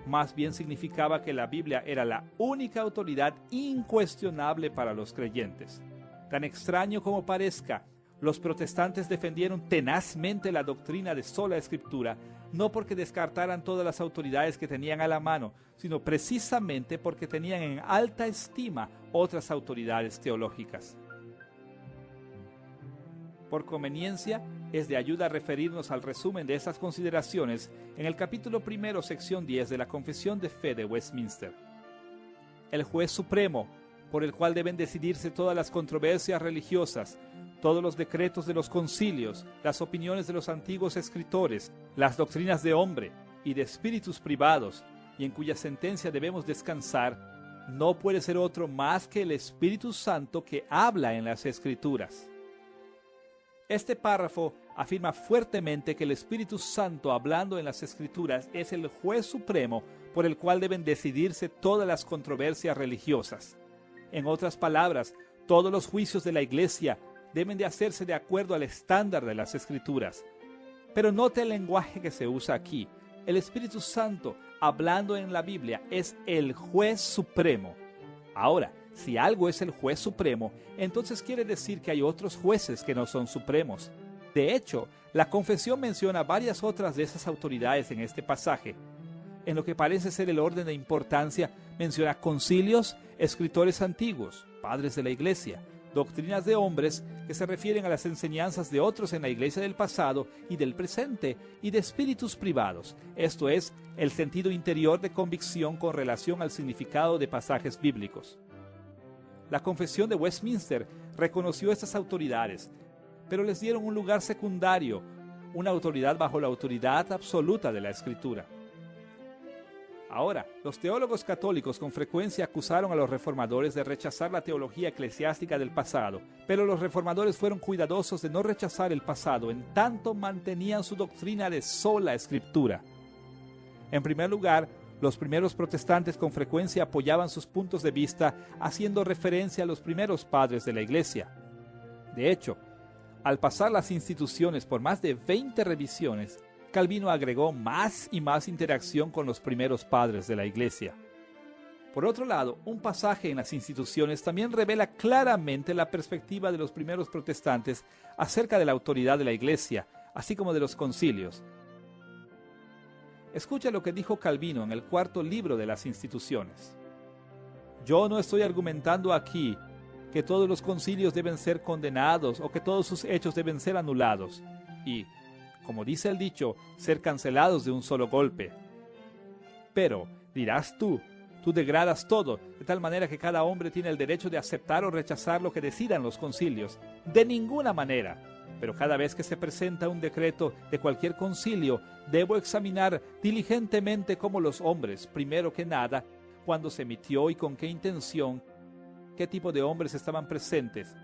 Speaker 1: Más bien significaba que la Biblia era la única autoridad incuestionable para los creyentes. Tan extraño como parezca, los protestantes defendieron tenazmente la doctrina de sola Escritura, no porque descartaran todas las autoridades que tenían a la mano, sino precisamente porque tenían en alta estima otras autoridades teológicas. Por conveniencia, es de ayuda referirnos al resumen de estas consideraciones en el capítulo 1, sección 10 de la Confesión de Fe de Westminster. El juez supremo, por el cual deben decidirse todas las controversias religiosas, todos los decretos de los concilios, las opiniones de los antiguos escritores, las doctrinas de hombre y de espíritus privados, y en cuya sentencia debemos descansar, no puede ser otro más que el Espíritu Santo que habla en las Escrituras. Este párrafo afirma fuertemente que el Espíritu Santo hablando en las Escrituras es el juez supremo por el cual deben decidirse todas las controversias religiosas. En otras palabras, todos los juicios de la Iglesia deben de hacerse de acuerdo al estándar de las Escrituras. Pero note el lenguaje que se usa aquí. El Espíritu Santo, hablando en la Biblia, es el juez supremo. Ahora, si algo es el juez supremo, entonces quiere decir que hay otros jueces que no son supremos. De hecho, la confesión menciona varias otras de esas autoridades en este pasaje. En lo que parece ser el orden de importancia, menciona concilios, escritores antiguos, padres de la Iglesia, doctrinas de hombres que se refieren a las enseñanzas de otros en la Iglesia del pasado y del presente, y de espíritus privados, esto es, el sentido interior de convicción con relación al significado de pasajes bíblicos. La Confesión de Westminster reconoció estas autoridades, pero les dieron un lugar secundario, una autoridad bajo la autoridad absoluta de la Escritura. Ahora, los teólogos católicos con frecuencia acusaron a los reformadores de rechazar la teología eclesiástica del pasado, pero los reformadores fueron cuidadosos de no rechazar el pasado, en tanto mantenían su doctrina de sola escritura. En primer lugar, los primeros protestantes con frecuencia apoyaban sus puntos de vista haciendo referencia a los primeros padres de la Iglesia. De hecho, al pasar las instituciones por más de 20 revisiones, Calvino agregó más y más interacción con los primeros padres de la Iglesia. Por otro lado, un pasaje en las instituciones también revela claramente la perspectiva de los primeros protestantes acerca de la autoridad de la Iglesia, así como de los concilios. Escucha lo que dijo Calvino en el cuarto libro de las instituciones. Yo no estoy argumentando aquí que todos los concilios deben ser condenados o que todos sus hechos deben ser anulados y, como dice el dicho, ser cancelados de un solo golpe. Pero, dirás tú degradas todo, de tal manera que cada hombre tiene el derecho de aceptar o rechazar lo que decidan los concilios. De ninguna manera. Pero cada vez que se presenta un decreto de cualquier concilio, debo examinar diligentemente cómo los hombres, primero que nada, cuándo se emitió y con qué intención, qué tipo de hombres estaban presentes.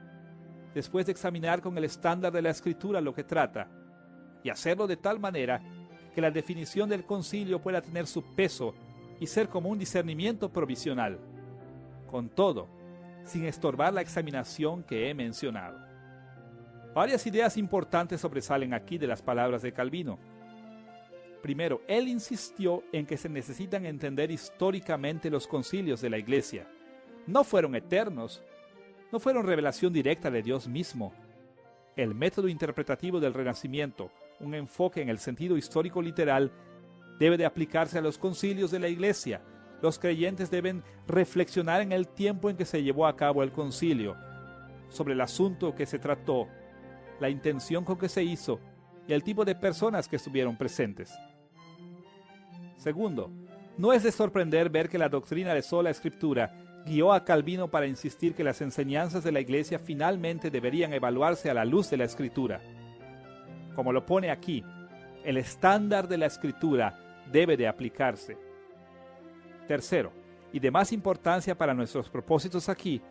Speaker 1: Después de examinar con el estándar de la Escritura lo que trata, y hacerlo de tal manera que la definición del concilio pueda tener su peso y ser como un discernimiento provisional. Con todo, sin estorbar la examinación que he mencionado. Varias ideas importantes sobresalen aquí de las palabras de Calvino. Primero, él insistió en que se necesitan entender históricamente los concilios de la Iglesia. No fueron eternos, no fueron revelación directa de Dios mismo. El método interpretativo del Renacimiento, un enfoque en el sentido histórico literal, debe de aplicarse a los concilios de la Iglesia. Los creyentes deben reflexionar en el tiempo en que se llevó a cabo el concilio, sobre el asunto que se trató, la intención con que se hizo y el tipo de personas que estuvieron presentes. Segundo, no es de sorprender ver que la doctrina de sola escritura guió a Calvino para insistir que las enseñanzas de la Iglesia finalmente deberían evaluarse a la luz de la Escritura. Como lo pone aquí, el estándar de la Escritura debe de aplicarse. Tercero, y de más importancia para nuestros propósitos aquí,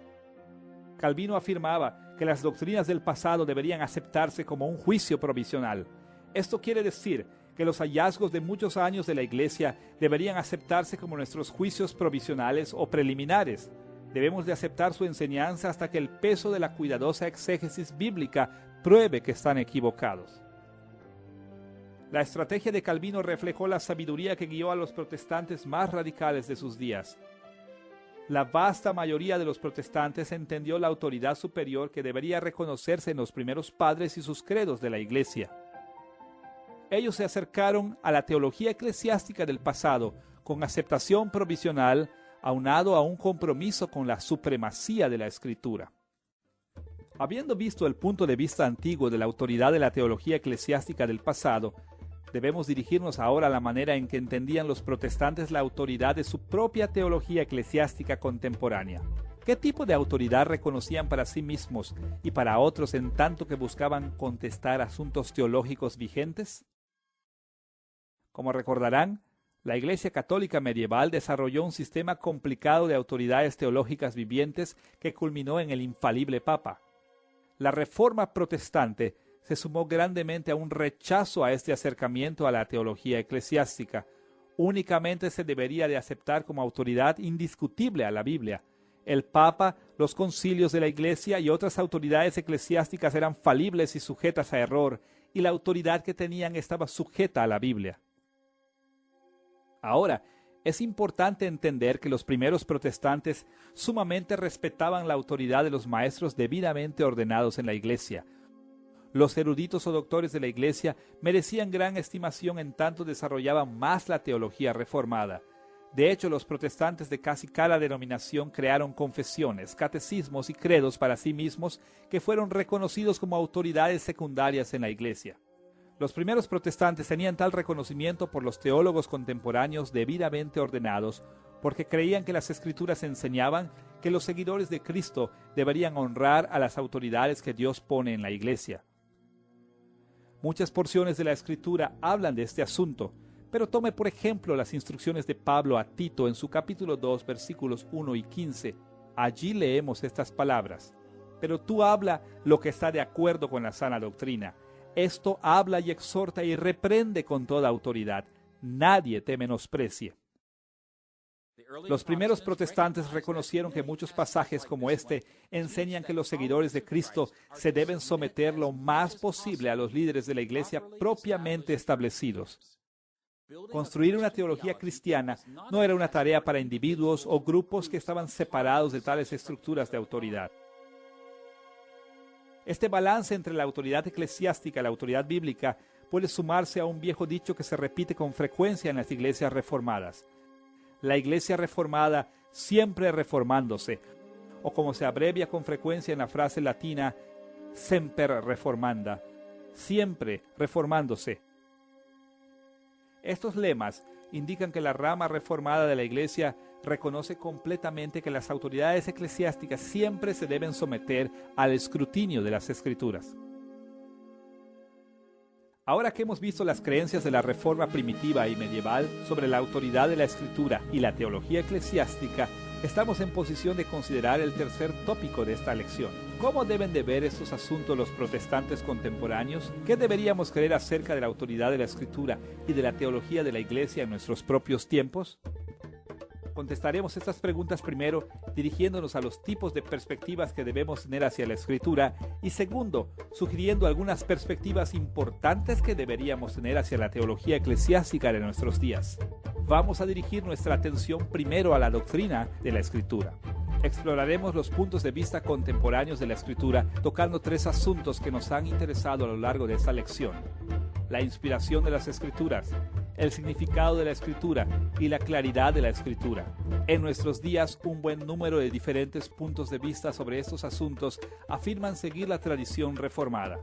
Speaker 1: Calvino afirmaba que las doctrinas del pasado deberían aceptarse como un juicio provisional. Esto quiere decir que los hallazgos de muchos años de la Iglesia deberían aceptarse como nuestros juicios provisionales o preliminares. Debemos de aceptar su enseñanza hasta que el peso de la cuidadosa exégesis bíblica pruebe que están equivocados. La estrategia de Calvino reflejó la sabiduría que guió a los protestantes más radicales de sus días. La vasta mayoría de los protestantes entendió la autoridad superior que debería reconocerse en los primeros padres y sus credos de la Iglesia. Ellos se acercaron a la teología eclesiástica del pasado con aceptación provisional, aunado a un compromiso con la supremacía de la Escritura. Habiendo visto el punto de vista antiguo de la autoridad de la teología eclesiástica del pasado, debemos dirigirnos ahora a la manera en que entendían los protestantes la autoridad de su propia teología eclesiástica contemporánea. ¿Qué tipo de autoridad reconocían para sí mismos y para otros en tanto que buscaban contestar asuntos teológicos vigentes? Como recordarán, la Iglesia Católica medieval desarrolló un sistema complicado de autoridades teológicas vivientes que culminó en el infalible Papa. La Reforma protestante se sumó grandemente a un rechazo a este acercamiento a la teología eclesiástica. Únicamente se debería de aceptar como autoridad indiscutible a la Biblia. El Papa, los concilios de la Iglesia y otras autoridades eclesiásticas eran falibles y sujetas a error, y la autoridad que tenían estaba sujeta a la Biblia. Ahora, es importante entender que los primeros protestantes sumamente respetaban la autoridad de los maestros debidamente ordenados en la Iglesia. Los eruditos o doctores de la Iglesia merecían gran estimación en tanto desarrollaban más la teología reformada. De hecho, los protestantes de casi cada denominación crearon confesiones, catecismos y credos para sí mismos que fueron reconocidos como autoridades secundarias en la Iglesia. Los primeros protestantes tenían tal reconocimiento por los teólogos contemporáneos debidamente ordenados, porque creían que las Escrituras enseñaban que los seguidores de Cristo deberían honrar a las autoridades que Dios pone en la Iglesia. Muchas porciones de la Escritura hablan de este asunto, Pero tome por ejemplo las instrucciones de Pablo a Tito en su capítulo 2, versículos 1 y 15. Allí leemos estas palabras: pero tú habla lo que está de acuerdo con la sana doctrina. Esto habla y exhorta y reprende con toda autoridad. Nadie te menosprecie. Los primeros protestantes reconocieron que muchos pasajes como este enseñan que los seguidores de Cristo se deben someter lo más posible a los líderes de la iglesia propiamente establecidos. Construir una teología cristiana no era una tarea para individuos o grupos que estaban separados de tales estructuras de autoridad. Este balance entre la autoridad eclesiástica y la autoridad bíblica puede sumarse a un viejo dicho que se repite con frecuencia en las iglesias reformadas: la iglesia reformada siempre reformándose, o como se abrevia con frecuencia en la frase latina, semper reformanda, siempre reformándose. Estos lemas indican que la rama reformada de la iglesia reconoce completamente que las autoridades eclesiásticas siempre se deben someter al escrutinio de las Escrituras. Ahora que hemos visto las creencias de la Reforma primitiva y medieval sobre la autoridad de la Escritura y la teología eclesiástica, estamos en posición de considerar el tercer tópico de esta lección. ¿Cómo deben de ver estos asuntos los protestantes contemporáneos? ¿Qué deberíamos creer acerca de la autoridad de la Escritura y de la teología de la Iglesia en nuestros propios tiempos? Contestaremos estas preguntas primero dirigiéndonos a los tipos de perspectivas que debemos tener hacia la Escritura y segundo, sugiriendo algunas perspectivas importantes que deberíamos tener hacia la teología eclesiástica de nuestros días. Vamos a dirigir nuestra atención primero a la doctrina de la Escritura. Exploraremos los puntos de vista contemporáneos de la Escritura, tocando tres asuntos que nos han interesado a lo largo de esta lección: la inspiración de las Escrituras, el significado de la Escritura y la claridad de la Escritura. En nuestros días, un buen número de diferentes puntos de vista sobre estos asuntos afirman seguir la tradición reformada.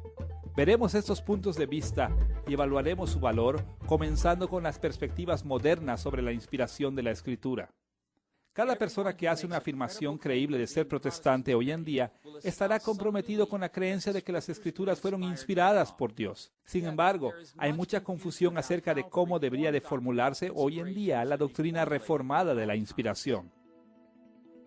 Speaker 1: Veremos estos puntos de vista y evaluaremos su valor, comenzando con las perspectivas modernas sobre la inspiración de la Escritura. Cada persona que hace una afirmación creíble de ser protestante hoy en día estará comprometido con la creencia de que las Escrituras fueron inspiradas por Dios. Sin embargo, hay mucha confusión acerca de cómo debería de formularse hoy en día la doctrina reformada de la inspiración.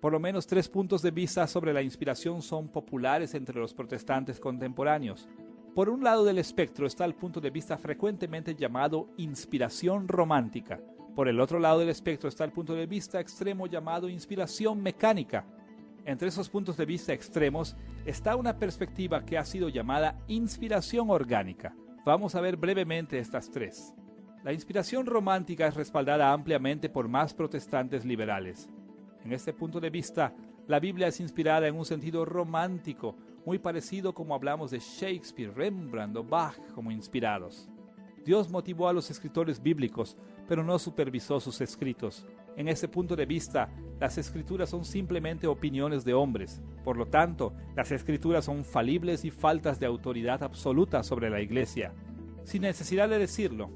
Speaker 1: Por lo menos tres puntos de vista sobre la inspiración son populares entre los protestantes contemporáneos. Por un lado del espectro está el punto de vista frecuentemente llamado inspiración romántica. Por el otro lado del espectro está el punto de vista extremo llamado inspiración mecánica. Entre esos puntos de vista extremos está una perspectiva que ha sido llamada inspiración orgánica. Vamos a ver brevemente estas tres. La inspiración romántica es respaldada ampliamente por más protestantes liberales. En este punto de vista, la Biblia es inspirada en un sentido romántico, muy parecido como hablamos de Shakespeare, Rembrandt o Bach como inspirados. Dios motivó a los escritores bíblicos, pero no supervisó sus escritos. En este punto de vista, las Escrituras son simplemente opiniones de hombres. Por lo tanto, las Escrituras son falibles y faltas de autoridad absoluta sobre la Iglesia. Sin necesidad de decirlo,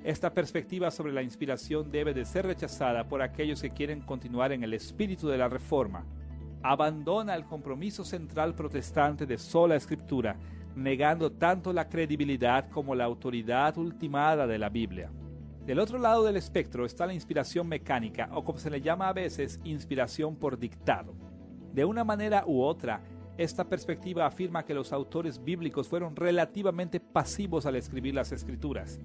Speaker 1: esta perspectiva sobre la inspiración debe de ser rechazada por aquellos que quieren continuar en el espíritu de la Reforma. Abandona el compromiso central protestante de sola Escritura, negando tanto la credibilidad como la autoridad ultimada de la Biblia. Del otro lado del espectro está la inspiración mecánica, o como se le llama a veces, inspiración por dictado. De una manera u otra, esta perspectiva afirma que los autores bíblicos fueron relativamente pasivos al escribir las Escrituras.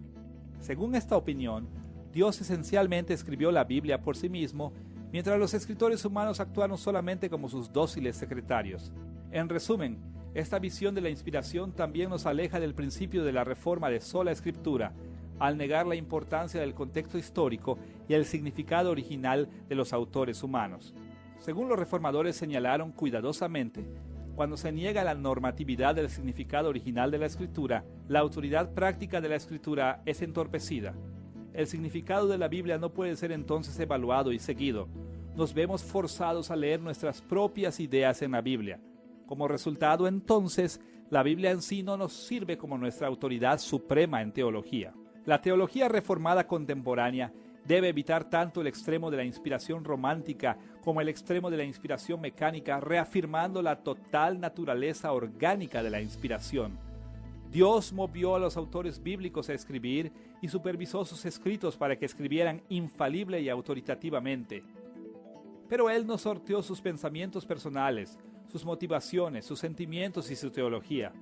Speaker 1: Según esta opinión, Dios esencialmente escribió la Biblia por sí mismo, mientras los escritores humanos actuaron solamente como sus dóciles secretarios. En resumen, esta visión de la inspiración también nos aleja del principio de la reforma de sola Escritura, al negar la importancia del contexto histórico y el significado original de los autores humanos. Según los reformadores señalaron cuidadosamente, cuando se niega la normatividad del significado original de la Escritura, la autoridad práctica de la Escritura es entorpecida. El significado de la Biblia no puede ser entonces evaluado y seguido. Nos vemos forzados a leer nuestras propias ideas en la Biblia. Como resultado, entonces, la Biblia en sí no nos sirve como nuestra autoridad suprema en teología. La teología reformada contemporánea debe evitar tanto el extremo de la inspiración romántica como el extremo de la inspiración mecánica, reafirmando la total naturaleza orgánica de la inspiración. Dios movió a los autores bíblicos a escribir y supervisó sus escritos para que escribieran infalible y autoritativamente. Pero él no sorteó sus pensamientos personales, sus motivaciones, sus sentimientos y su teología.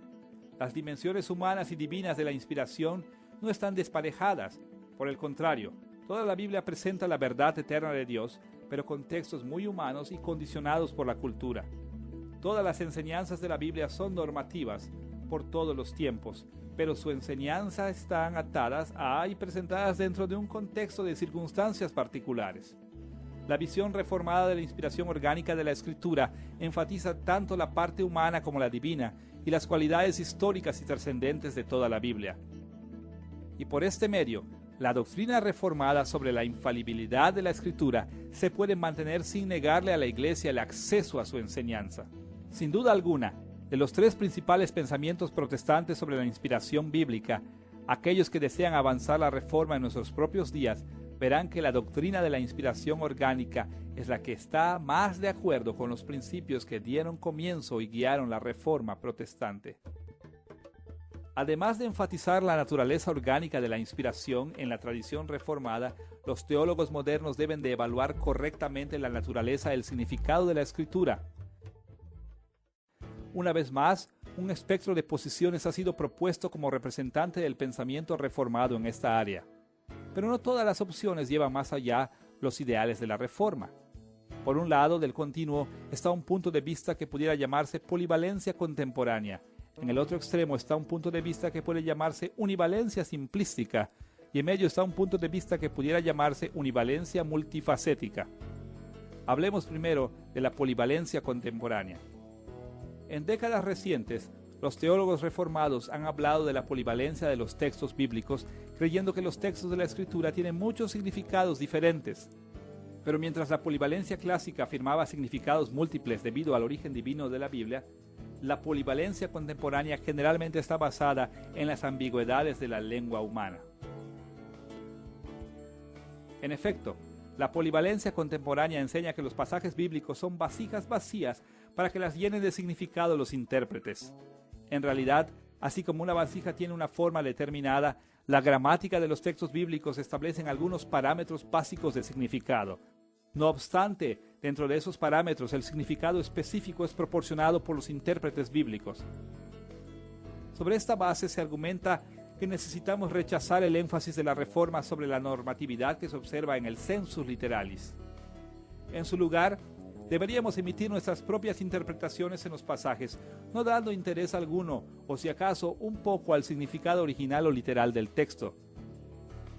Speaker 1: Las dimensiones humanas y divinas de la inspiración no están desparejadas. Por el contrario, toda la Biblia presenta la verdad eterna de Dios, pero con textos muy humanos y condicionados por la cultura. Todas las enseñanzas de la Biblia son normativas por todos los tiempos, pero su enseñanza están atadas a y presentadas dentro de un contexto de circunstancias particulares. La visión reformada de la inspiración orgánica de la Escritura enfatiza tanto la parte humana como la divina y las cualidades históricas y trascendentes de toda la Biblia. Y por este medio, la doctrina reformada sobre la infalibilidad de la Escritura se puede mantener sin negarle a la Iglesia el acceso a su enseñanza. Sin duda alguna, de los tres principales pensamientos protestantes sobre la inspiración bíblica, aquellos que desean avanzar la reforma en nuestros propios días verán que la doctrina de la inspiración orgánica es la que está más de acuerdo con los principios que dieron comienzo y guiaron la reforma protestante. Además de enfatizar la naturaleza orgánica de la inspiración en la tradición reformada, los teólogos modernos deben de evaluar correctamente la naturaleza y el significado de la Escritura. Una vez más, un espectro de posiciones ha sido propuesto como representante del pensamiento reformado en esta área. Pero no todas las opciones llevan más allá los ideales de la reforma. Por un lado del continuo está un punto de vista que pudiera llamarse polivalencia contemporánea. En el otro extremo está un punto de vista que puede llamarse univalencia simplística. Y en medio está un punto de vista que pudiera llamarse univalencia multifacética. Hablemos primero de la polivalencia contemporánea. En décadas recientes, los teólogos reformados han hablado de la polivalencia de los textos bíblicos, creyendo que los textos de la Escritura tienen muchos significados diferentes. Pero mientras la polivalencia clásica afirmaba significados múltiples debido al origen divino de la Biblia, la polivalencia contemporánea generalmente está basada en las ambigüedades de la lengua humana. En efecto, la polivalencia contemporánea enseña que los pasajes bíblicos son vasijas vacías para que las llenen de significado los intérpretes. En realidad, así como una vasija tiene una forma determinada, la gramática de los textos bíblicos establecen algunos parámetros básicos de significado. No obstante, dentro de esos parámetros, el significado específico es proporcionado por los intérpretes bíblicos. Sobre esta base se argumenta que necesitamos rechazar el énfasis de la Reforma sobre la normatividad que se observa en el sensus literalis. En su lugar, deberíamos emitir nuestras propias interpretaciones en los pasajes, no dando interés alguno, o si acaso un poco al significado original o literal del texto.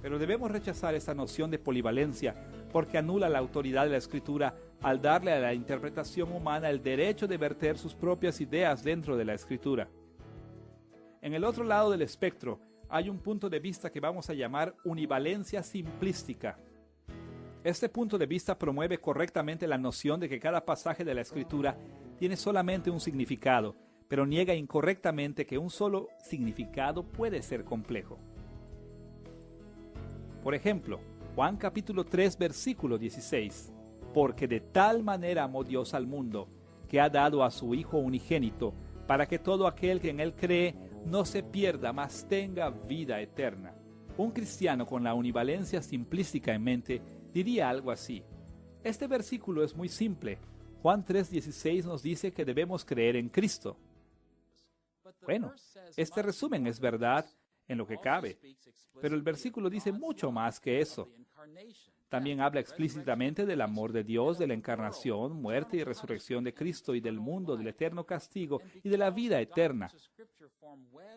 Speaker 1: Pero debemos rechazar esta noción de polivalencia, porque anula la autoridad de la Escritura al darle a la interpretación humana el derecho de verter sus propias ideas dentro de la Escritura. En el otro lado del espectro hay un punto de vista que vamos a llamar univalencia simplística. Este punto de vista promueve correctamente la noción de que cada pasaje de la Escritura tiene solamente un significado, pero niega incorrectamente que un solo significado puede ser complejo. Por ejemplo, Juan capítulo 3 versículo 16. Porque de tal manera amó Dios al mundo, que ha dado a su Hijo unigénito, para que todo aquel que en él cree no se pierda, mas tenga vida eterna. Un cristiano con la univalencia simplística en mente diría algo así. Este versículo es muy simple. Juan 3:16 nos dice que debemos creer en Cristo. Bueno, este resumen es verdad en lo que cabe, pero el versículo dice mucho más que eso. También habla explícitamente del amor de Dios, de la encarnación, muerte y resurrección de Cristo y del mundo, del eterno castigo y de la vida eterna.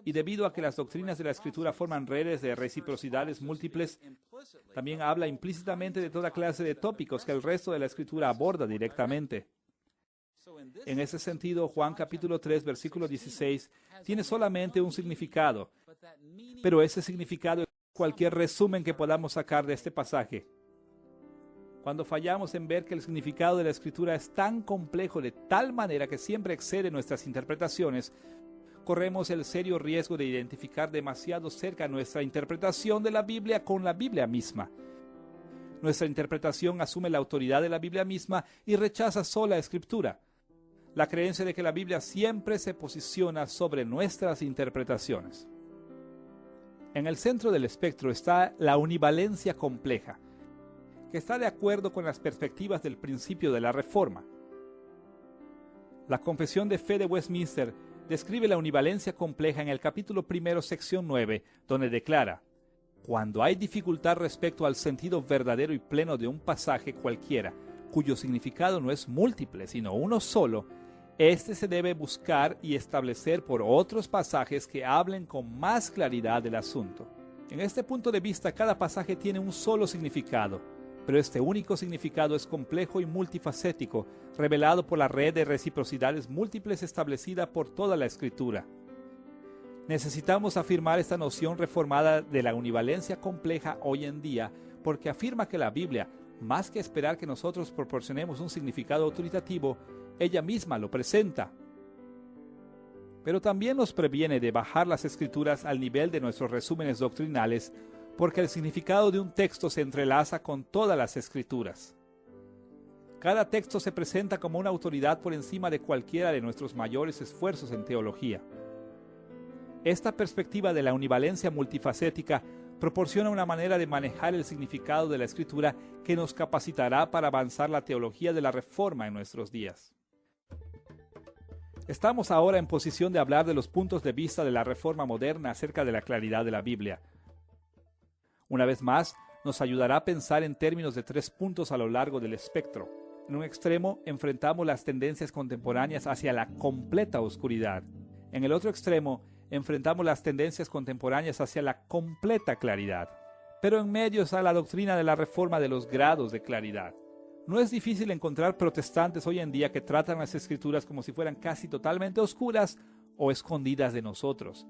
Speaker 1: Y debido a que las doctrinas de la Escritura forman redes de reciprocidades múltiples, también habla implícitamente de toda clase de tópicos que el resto de la Escritura aborda directamente. En ese sentido, Juan capítulo 3, versículo 16, tiene solamente un significado, pero ese significado es cualquier resumen que podamos sacar de este pasaje. Cuando fallamos en ver que el significado de la Escritura es tan complejo de tal manera que siempre excede nuestras interpretaciones, corremos el serio riesgo de identificar demasiado cerca nuestra interpretación de la Biblia con la Biblia misma. Nuestra interpretación asume la autoridad de la Biblia misma y rechaza sola Escritura. La creencia de que la Biblia siempre se posiciona sobre nuestras interpretaciones. En el centro del espectro está la univalencia compleja, que está de acuerdo con las perspectivas del principio de la Reforma. La Confesión de Fe de Westminster describe la univalencia compleja en el capítulo 1, sección 9, donde declara: cuando hay dificultad respecto al sentido verdadero y pleno de un pasaje cualquiera, cuyo significado no es múltiple, sino uno solo, este se debe buscar y establecer por otros pasajes que hablen con más claridad del asunto. En este punto de vista, cada pasaje tiene un solo significado, pero este único significado es complejo y multifacético, revelado por la red de reciprocidades múltiples establecida por toda la Escritura. Necesitamos afirmar esta noción reformada de la univalencia compleja hoy en día, porque afirma que la Biblia, más que esperar que nosotros proporcionemos un significado autoritativo, ella misma lo presenta. Pero también nos previene de bajar las Escrituras al nivel de nuestros resúmenes doctrinales, porque el significado de un texto se entrelaza con todas las Escrituras. Cada texto se presenta como una autoridad por encima de cualquiera de nuestros mayores esfuerzos en teología. Esta perspectiva de la univalencia multifacética proporciona una manera de manejar el significado de la Escritura que nos capacitará para avanzar la teología de la Reforma en nuestros días. Estamos ahora en posición de hablar de los puntos de vista de la Reforma moderna acerca de la claridad de la Biblia. Una vez más, nos ayudará a pensar en términos de 3 puntos a lo largo del espectro. En un extremo, enfrentamos las tendencias contemporáneas hacia la completa oscuridad. En el otro extremo, enfrentamos las tendencias contemporáneas hacia la completa claridad. Pero en medio está la doctrina de la Reforma de los grados de claridad. No es difícil encontrar protestantes hoy en día que tratan las Escrituras como si fueran casi totalmente oscuras o escondidas de nosotros.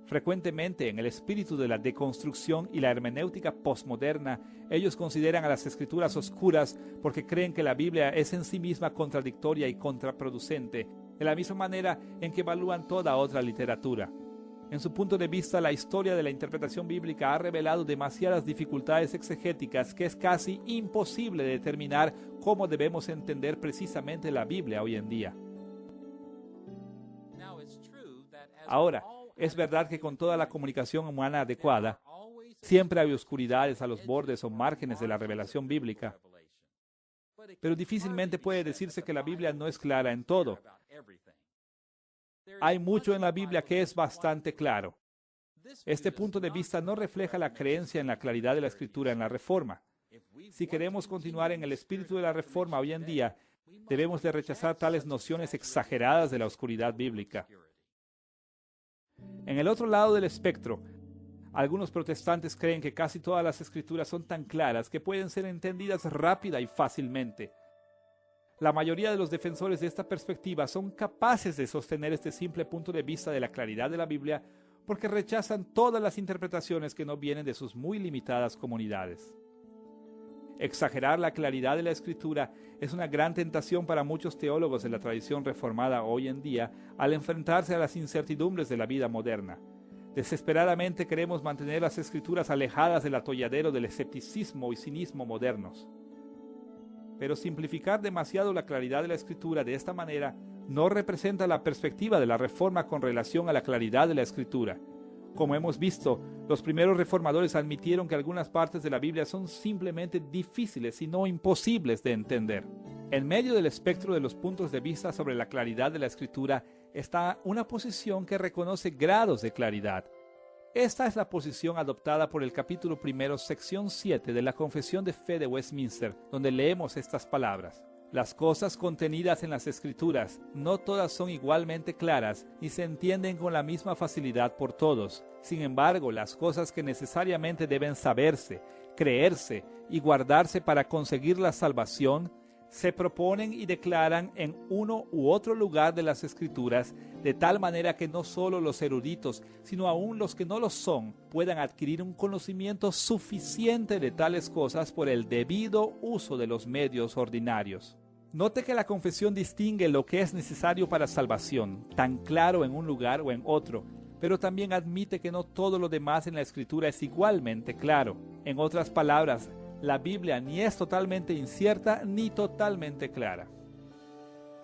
Speaker 1: Frecuentemente, en el espíritu de la deconstrucción y la hermenéutica postmoderna, ellos consideran a las Escrituras oscuras porque creen que la Biblia es en sí misma contradictoria y contraproducente, de la misma manera en que evalúan toda otra literatura. En su punto de vista, la historia de la interpretación bíblica ha revelado demasiadas dificultades exegéticas que es casi imposible determinar cómo debemos entender precisamente la Biblia hoy en día. Ahora, es verdad que con toda la comunicación humana adecuada, siempre hay oscuridades a los bordes o márgenes de la revelación bíblica. Pero difícilmente puede decirse que la Biblia no es clara en todo. Hay mucho en la Biblia que es bastante claro. Este punto de vista no refleja la creencia en la claridad de la Escritura en la Reforma. Si queremos continuar en el espíritu de la Reforma hoy en día, debemos de rechazar tales nociones exageradas de la oscuridad bíblica. En el otro lado del espectro, algunos protestantes creen que casi todas las Escrituras son tan claras que pueden ser entendidas rápida y fácilmente. La mayoría de los defensores de esta perspectiva son capaces de sostener este simple punto de vista de la claridad de la Biblia porque rechazan todas las interpretaciones que no vienen de sus muy limitadas comunidades. Exagerar la claridad de la Escritura es una gran tentación para muchos teólogos de la tradición reformada hoy en día al enfrentarse a las incertidumbres de la vida moderna. Desesperadamente queremos mantener las Escrituras alejadas del atolladero del escepticismo y cinismo modernos. Pero simplificar demasiado la claridad de la Escritura de esta manera no representa la perspectiva de la Reforma con relación a la claridad de la Escritura. Como hemos visto, los primeros reformadores admitieron que algunas partes de la Biblia son simplemente difíciles y no imposibles de entender. En medio del espectro de los puntos de vista sobre la claridad de la Escritura está una posición que reconoce grados de claridad. Esta es la posición adoptada por el capítulo 1, sección 7 de la Confesión de Fe de Westminster, donde leemos estas palabras. Las cosas contenidas en las Escrituras no todas son igualmente claras ni se entienden con la misma facilidad por todos. Sin embargo, las cosas que necesariamente deben saberse, creerse y guardarse para conseguir la salvación se proponen y declaran en uno u otro lugar de las Escrituras, de tal manera que no solo los eruditos, sino aún los que no lo son, puedan adquirir un conocimiento suficiente de tales cosas por el debido uso de los medios ordinarios. Note que la confesión distingue lo que es necesario para salvación, tan claro en un lugar o en otro, pero también admite que no todo lo demás en la Escritura es igualmente claro. En otras palabras, la Biblia ni es totalmente incierta ni totalmente clara.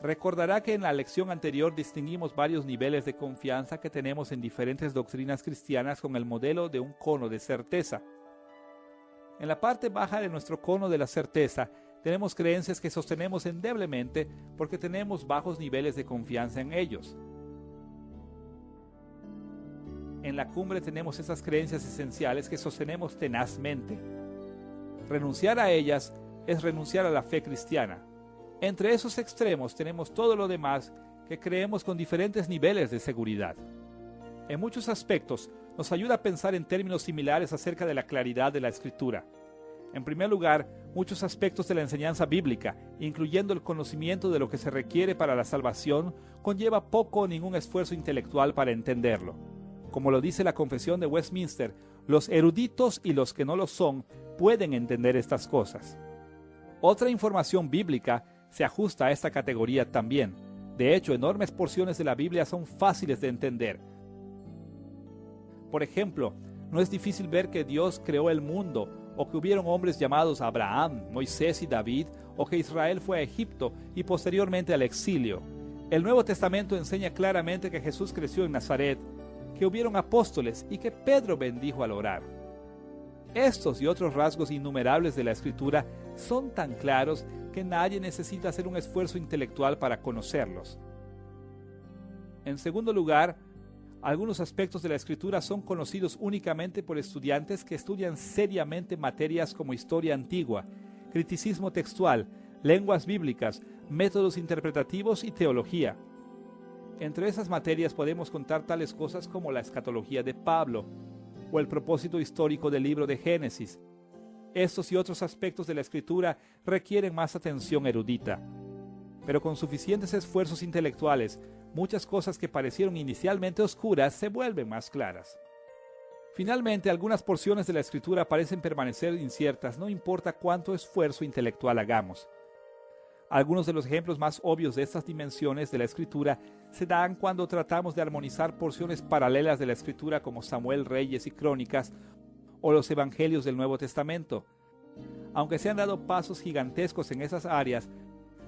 Speaker 1: Recordará que en la lección anterior distinguimos varios niveles de confianza que tenemos en diferentes doctrinas cristianas con el modelo de un cono de certeza. En la parte baja de nuestro cono de la certeza tenemos creencias que sostenemos endeblemente porque tenemos bajos niveles de confianza en ellos. En la cumbre tenemos esas creencias esenciales que sostenemos tenazmente. Renunciar a ellas es renunciar a la fe cristiana. Entre esos extremos tenemos todo lo demás que creemos con diferentes niveles de seguridad. En muchos aspectos nos ayuda a pensar en términos similares acerca de la claridad de la Escritura. En primer lugar, muchos aspectos de la enseñanza bíblica, incluyendo el conocimiento de lo que se requiere para la salvación, conlleva poco o ningún esfuerzo intelectual para entenderlo. Como lo dice la Confesión de Westminster, los eruditos y los que no lo son pueden entender estas cosas. Otra información bíblica se ajusta a esta categoría también. De hecho, enormes porciones de la Biblia son fáciles de entender. Por ejemplo, no es difícil ver que Dios creó el mundo, o que hubieron hombres llamados Abraham, Moisés y David, o que Israel fue a Egipto y posteriormente al exilio. El Nuevo Testamento enseña claramente que Jesús creció en Nazaret, que hubieron apóstoles y que Pedro bendijo al orar. Estos y otros rasgos innumerables de la Escritura son tan claros que nadie necesita hacer un esfuerzo intelectual para conocerlos. En segundo lugar, algunos aspectos de la Escritura son conocidos únicamente por estudiantes que estudian seriamente materias como historia antigua, criticismo textual, lenguas bíblicas, métodos interpretativos y teología. Entre esas materias podemos contar tales cosas como la escatología de Pablo o el propósito histórico del libro de Génesis. Estos y otros aspectos de la Escritura requieren más atención erudita. Pero con suficientes esfuerzos intelectuales, muchas cosas que parecieron inicialmente oscuras se vuelven más claras. Finalmente, algunas porciones de la Escritura parecen permanecer inciertas, no importa cuánto esfuerzo intelectual hagamos. Algunos de los ejemplos más obvios de estas dimensiones de la Escritura se dan cuando tratamos de armonizar porciones paralelas de la Escritura como Samuel, Reyes y Crónicas o los Evangelios del Nuevo Testamento. Aunque se han dado pasos gigantescos en esas áreas,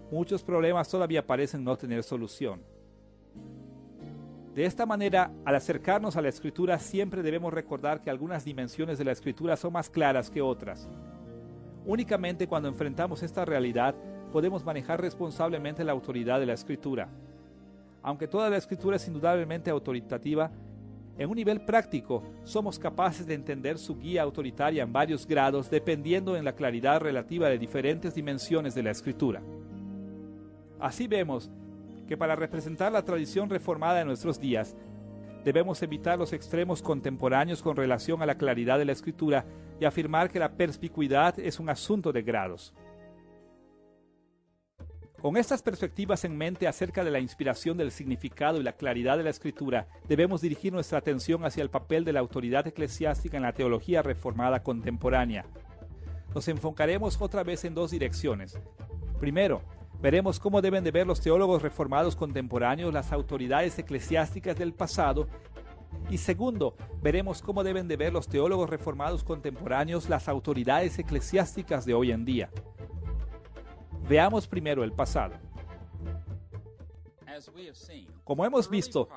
Speaker 1: muchos problemas todavía parecen no tener solución. De esta manera, al acercarnos a la Escritura, siempre debemos recordar que algunas dimensiones de la Escritura son más claras que otras. Únicamente cuando enfrentamos esta realidad, podemos manejar responsablemente la autoridad de la Escritura. Aunque toda la Escritura es indudablemente autoritativa, en un nivel práctico somos capaces de entender su guía autoritaria en varios grados dependiendo en la claridad relativa de diferentes dimensiones de la Escritura. Así vemos que para representar la tradición reformada de nuestros días, debemos evitar los extremos contemporáneos con relación a la claridad de la Escritura y afirmar que la perspicuidad es un asunto de grados. Con estas perspectivas en mente acerca de la inspiración del significado y la claridad de la Escritura, debemos dirigir nuestra atención hacia el papel de la autoridad eclesiástica en la teología reformada contemporánea. Nos enfocaremos otra vez en dos direcciones. Primero, veremos cómo deben de ver los teólogos reformados contemporáneos las autoridades eclesiásticas del pasado. Y segundo, veremos cómo deben de ver los teólogos reformados contemporáneos las autoridades eclesiásticas de hoy en día. Veamos primero el pasado. Como hemos visto,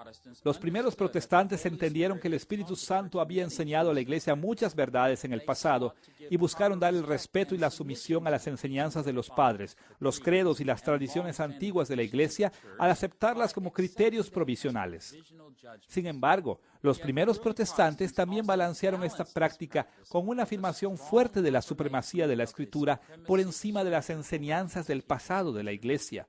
Speaker 1: los primeros protestantes entendieron que el Espíritu Santo había enseñado a la Iglesia muchas verdades en el pasado y buscaron dar el respeto y la sumisión a las enseñanzas de los padres, los credos y las tradiciones antiguas de la Iglesia al aceptarlas como criterios provisionales. Sin embargo, los primeros protestantes también balancearon esta práctica con una afirmación fuerte de la supremacía de la Escritura por encima de las enseñanzas del pasado de la Iglesia.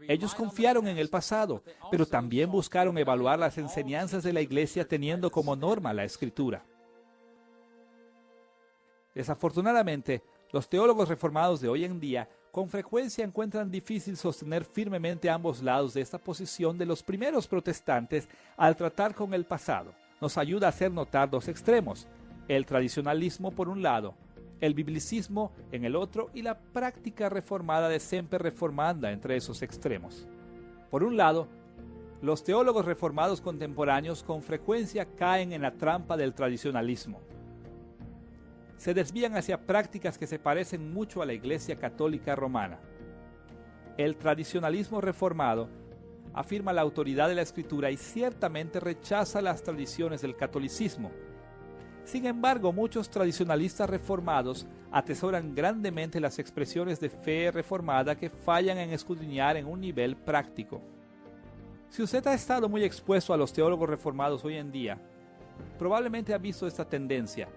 Speaker 1: Ellos confiaron en el pasado, pero también buscaron evaluar las enseñanzas de la Iglesia teniendo como norma la Escritura. Desafortunadamente, los teólogos reformados de hoy en día con frecuencia encuentran difícil sostener firmemente ambos lados de esta posición de los primeros protestantes al tratar con el pasado. Nos ayuda a hacer notar dos extremos: el tradicionalismo por un lado, el biblicismo en el otro y la práctica reformada de semper reformanda entre esos extremos. Por un lado, los teólogos reformados contemporáneos con frecuencia caen en la trampa del tradicionalismo. Se desvían hacia prácticas que se parecen mucho a la Iglesia Católica Romana. El tradicionalismo reformado afirma la autoridad de la Escritura y ciertamente rechaza las tradiciones del catolicismo. Sin embargo, muchos tradicionalistas reformados atesoran grandemente las expresiones de fe reformada que fallan en escudriñar en un nivel práctico. Si usted ha estado muy expuesto a los teólogos reformados hoy en día, probablemente ha visto esta tendencia.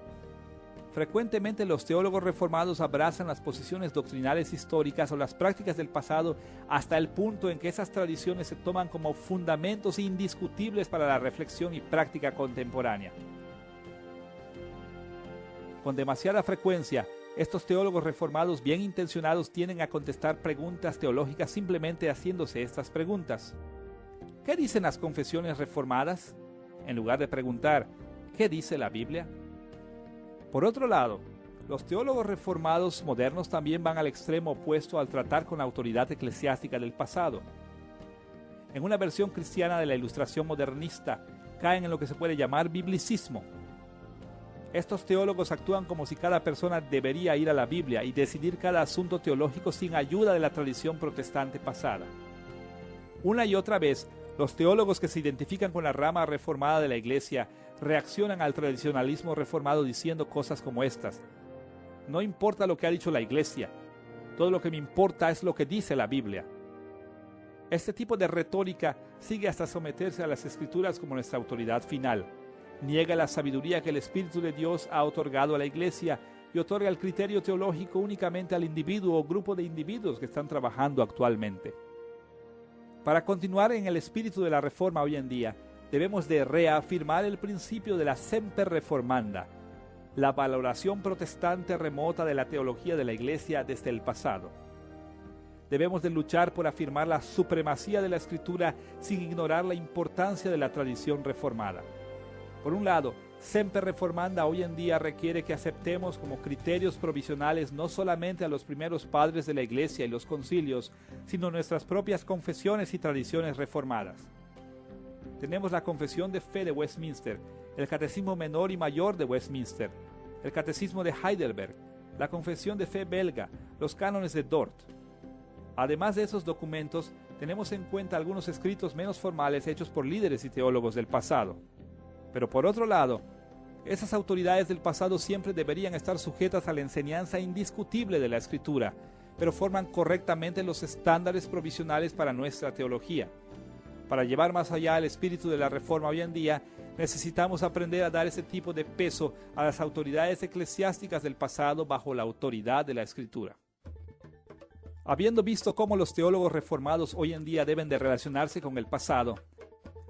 Speaker 1: Frecuentemente los teólogos reformados abrazan las posiciones doctrinales históricas o las prácticas del pasado hasta el punto en que esas tradiciones se toman como fundamentos indiscutibles para la reflexión y práctica contemporánea. Con demasiada frecuencia, estos teólogos reformados bien intencionados tienden a contestar preguntas teológicas simplemente haciéndose estas preguntas. ¿Qué dicen las confesiones reformadas? En lugar de preguntar, ¿qué dice la Biblia? Por otro lado, los teólogos reformados modernos también van al extremo opuesto al tratar con la autoridad eclesiástica del pasado. En una versión cristiana de la Ilustración modernista, caen en lo que se puede llamar biblicismo. Estos teólogos actúan como si cada persona debería ir a la Biblia y decidir cada asunto teológico sin ayuda de la tradición protestante pasada. Una y otra vez, los teólogos que se identifican con la rama reformada de la Iglesia reaccionan al tradicionalismo reformado diciendo cosas como estas: no importa lo que ha dicho la Iglesia, todo lo que me importa es lo que dice la Biblia. Este tipo de retórica sigue hasta someterse a las Escrituras como nuestra autoridad final. Niega la sabiduría que el Espíritu de Dios ha otorgado a la Iglesia y otorga el criterio teológico únicamente al individuo o grupo de individuos que están trabajando actualmente. Para continuar en el espíritu de la Reforma hoy en día, debemos de reafirmar el principio de la semper reformanda, la valoración protestante remota de la teología de la Iglesia desde el pasado. Debemos de luchar por afirmar la supremacía de la Escritura sin ignorar la importancia de la tradición reformada. Por un lado, semper reformanda hoy en día requiere que aceptemos como criterios provisionales no solamente a los primeros padres de la Iglesia y los concilios, sino nuestras propias confesiones y tradiciones reformadas. Tenemos la Confesión de Fe de Westminster, el Catecismo Menor y Mayor de Westminster, el Catecismo de Heidelberg, la Confesión de Fe belga, los cánones de Dort. Además de esos documentos, tenemos en cuenta algunos escritos menos formales hechos por líderes y teólogos del pasado. Pero por otro lado, esas autoridades del pasado siempre deberían estar sujetas a la enseñanza indiscutible de la Escritura, pero forman correctamente los estándares provisionales para nuestra teología. Para llevar más allá el espíritu de la Reforma hoy en día, necesitamos aprender a dar ese tipo de peso a las autoridades eclesiásticas del pasado bajo la autoridad de la Escritura. Habiendo visto cómo los teólogos reformados hoy en día deben de relacionarse con el pasado,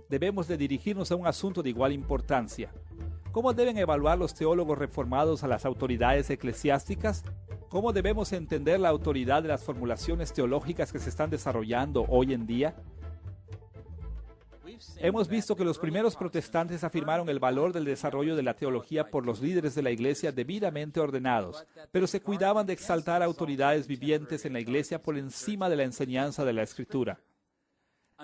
Speaker 1: debemos de dirigirnos a un asunto de igual importancia. ¿Cómo deben evaluar los teólogos reformados a las autoridades eclesiásticas? ¿Cómo debemos entender la autoridad de las formulaciones teológicas que se están desarrollando hoy en día? Hemos visto que los primeros protestantes afirmaron el valor del desarrollo de la teología por los líderes de la Iglesia debidamente ordenados, pero se cuidaban de exaltar autoridades vivientes en la Iglesia por encima de la enseñanza de la Escritura.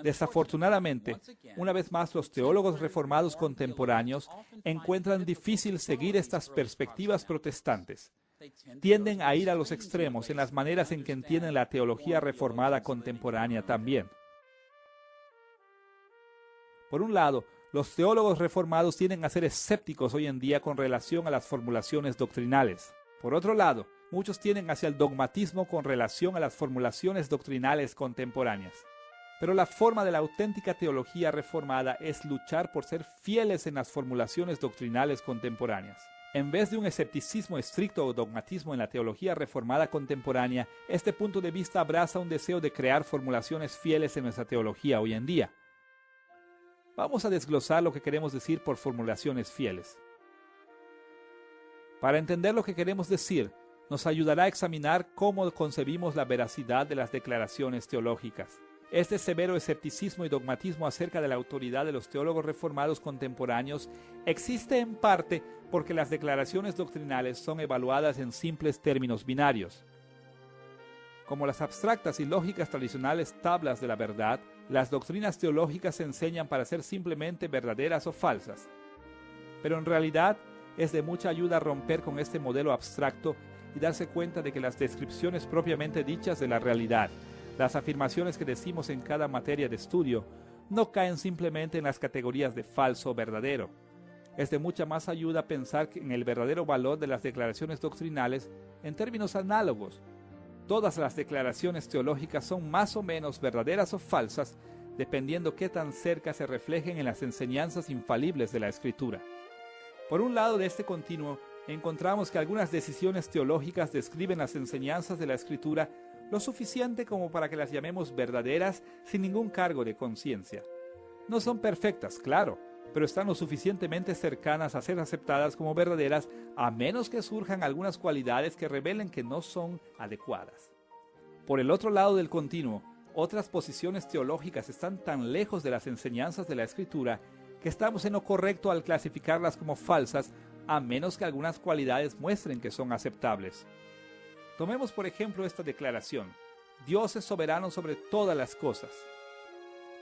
Speaker 1: Desafortunadamente, una vez más los teólogos reformados contemporáneos encuentran difícil seguir estas perspectivas protestantes. Tienden a ir a los extremos en las maneras en que entienden la teología reformada contemporánea también. Por un lado, los teólogos reformados tienden a ser escépticos hoy en día con relación a las formulaciones doctrinales. Por otro lado, muchos tienden hacia el dogmatismo con relación a las formulaciones doctrinales contemporáneas. Pero la forma de la auténtica teología reformada es luchar por ser fieles en las formulaciones doctrinales contemporáneas. En vez de un escepticismo estricto o dogmatismo en la teología reformada contemporánea, este punto de vista abraza un deseo de crear formulaciones fieles en nuestra teología hoy en día. Vamos a desglosar lo que queremos decir por formulaciones fieles. Para entender lo que queremos decir, nos ayudará a examinar cómo concebimos la veracidad de las declaraciones teológicas. Este severo escepticismo y dogmatismo acerca de la autoridad de los teólogos reformados contemporáneos existe en parte porque las declaraciones doctrinales son evaluadas en simples términos binarios. Como las abstractas y lógicas tradicionales tablas de la verdad, las doctrinas teológicas se enseñan para ser simplemente verdaderas o falsas. Pero en realidad es de mucha ayuda romper con este modelo abstracto y darse cuenta de que las descripciones propiamente dichas de la realidad, Las afirmaciones que decimos en cada materia de estudio no caen simplemente en las categorías de falso o verdadero. Es de mucha más ayuda pensar en el verdadero valor de las declaraciones doctrinales en términos análogos. Todas las declaraciones teológicas son más o menos verdaderas o falsas, dependiendo qué tan cerca se reflejen en las enseñanzas infalibles de la Escritura. Por un lado de este continuo, encontramos que algunas decisiones teológicas describen las enseñanzas de la Escritura lo suficiente como para que las llamemos verdaderas sin ningún cargo de conciencia. No son perfectas, claro, pero están lo suficientemente cercanas a ser aceptadas como verdaderas, a menos que surjan algunas cualidades que revelen que no son adecuadas. Por el otro lado del continuo, otras posiciones teológicas están tan lejos de las enseñanzas de la Escritura que estamos en lo correcto al clasificarlas como falsas, a menos que algunas cualidades muestren que son aceptables. Tomemos por ejemplo esta declaración: Dios es soberano sobre todas las cosas.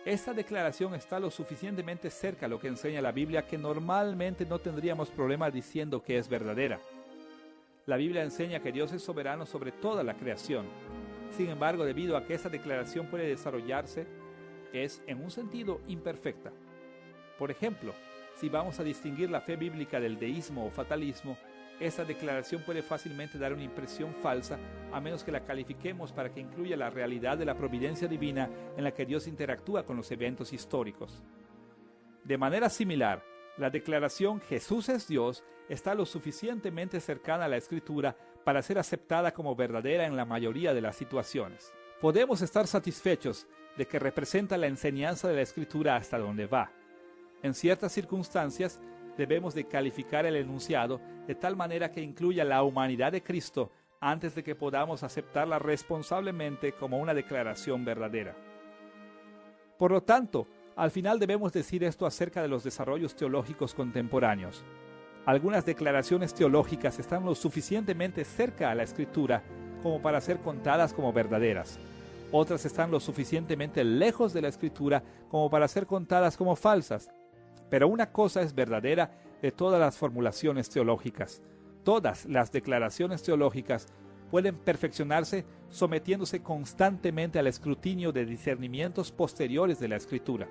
Speaker 1: Esta declaración está lo suficientemente cerca a lo que enseña la Biblia que normalmente no tendríamos problema diciendo que es verdadera. La Biblia enseña que Dios es soberano sobre toda la creación. Sin embargo, debido a que esta declaración puede desarrollarse, es en un sentido imperfecta. Por ejemplo, si vamos a distinguir la fe bíblica del deísmo o fatalismo, esta declaración puede fácilmente dar una impresión falsa, a menos que la califiquemos para que incluya la realidad de la providencia divina en la que Dios interactúa con los eventos históricos. De manera similar, la declaración Jesús es Dios está lo suficientemente cercana a la Escritura para ser aceptada como verdadera en la mayoría de las situaciones. Podemos estar satisfechos de que representa la enseñanza de la Escritura hasta donde va. En ciertas circunstancias, debemos de calificar el enunciado de tal manera que incluya la humanidad de Cristo antes de que podamos aceptarla responsablemente como una declaración verdadera. Por lo tanto, al final debemos decir esto acerca de los desarrollos teológicos contemporáneos. Algunas declaraciones teológicas están lo suficientemente cerca a la Escritura como para ser contadas como verdaderas. Otras están lo suficientemente lejos de la Escritura como para ser contadas como falsas. Pero una cosa es verdadera de todas las formulaciones teológicas. Todas las declaraciones teológicas pueden perfeccionarse sometiéndose constantemente al escrutinio de discernimientos posteriores de la Escritura.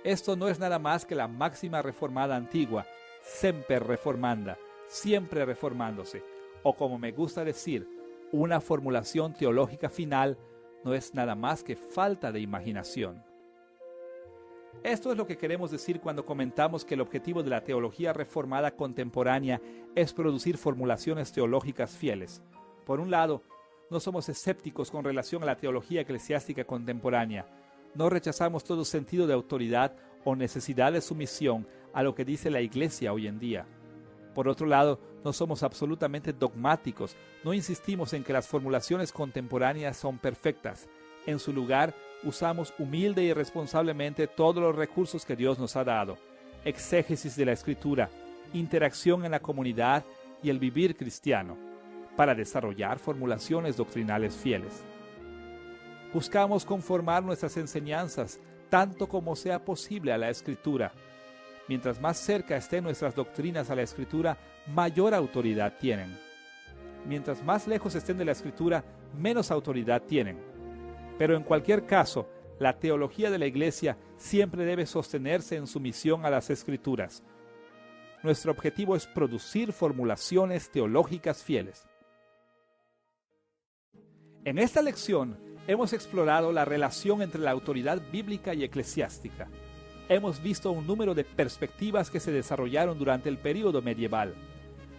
Speaker 1: Esto no es nada más que la máxima reformada antigua, semper reformanda, siempre reformándose, o como me gusta decir, una formulación teológica final no es nada más que falta de imaginación. Esto es lo que queremos decir cuando comentamos que el objetivo de la teología reformada contemporánea es producir formulaciones teológicas fieles. Por un lado, no somos escépticos con relación a la teología eclesiástica contemporánea. No rechazamos todo sentido de autoridad o necesidad de sumisión a lo que dice la Iglesia hoy en día. Por otro lado, no somos absolutamente dogmáticos. No insistimos en que las formulaciones contemporáneas son perfectas. En su lugar, usamos humilde y responsablemente todos los recursos que Dios nos ha dado: exégesis de la Escritura, interacción en la comunidad y el vivir cristiano, para desarrollar formulaciones doctrinales fieles. Buscamos conformar nuestras enseñanzas tanto como sea posible a la Escritura. Mientras más cerca estén nuestras doctrinas a la Escritura, mayor autoridad tienen. Mientras más lejos estén de la Escritura, menos autoridad tienen. Pero en cualquier caso, la teología de la Iglesia siempre debe sostenerse en sumisión a las Escrituras. Nuestro objetivo es producir formulaciones teológicas fieles. En esta lección hemos explorado la relación entre la autoridad bíblica y eclesiástica. Hemos visto un número de perspectivas que se desarrollaron durante el período medieval.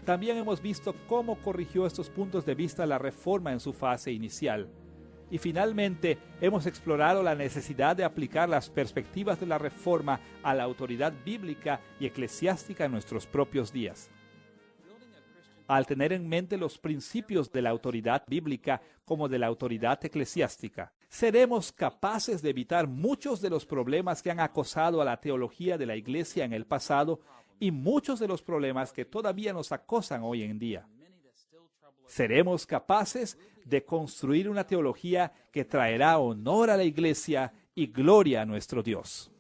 Speaker 1: También hemos visto cómo corrigió estos puntos de vista la Reforma en su fase inicial. Y finalmente, hemos explorado la necesidad de aplicar las perspectivas de la Reforma a la autoridad bíblica y eclesiástica en nuestros propios días. Al tener en mente los principios de la autoridad bíblica como de la autoridad eclesiástica, seremos capaces de evitar muchos de los problemas que han acosado a la teología de la Iglesia en el pasado y muchos de los problemas que todavía nos acosan hoy en día. Seremos capaces de construir una teología que traerá honor a la Iglesia y gloria a nuestro Dios.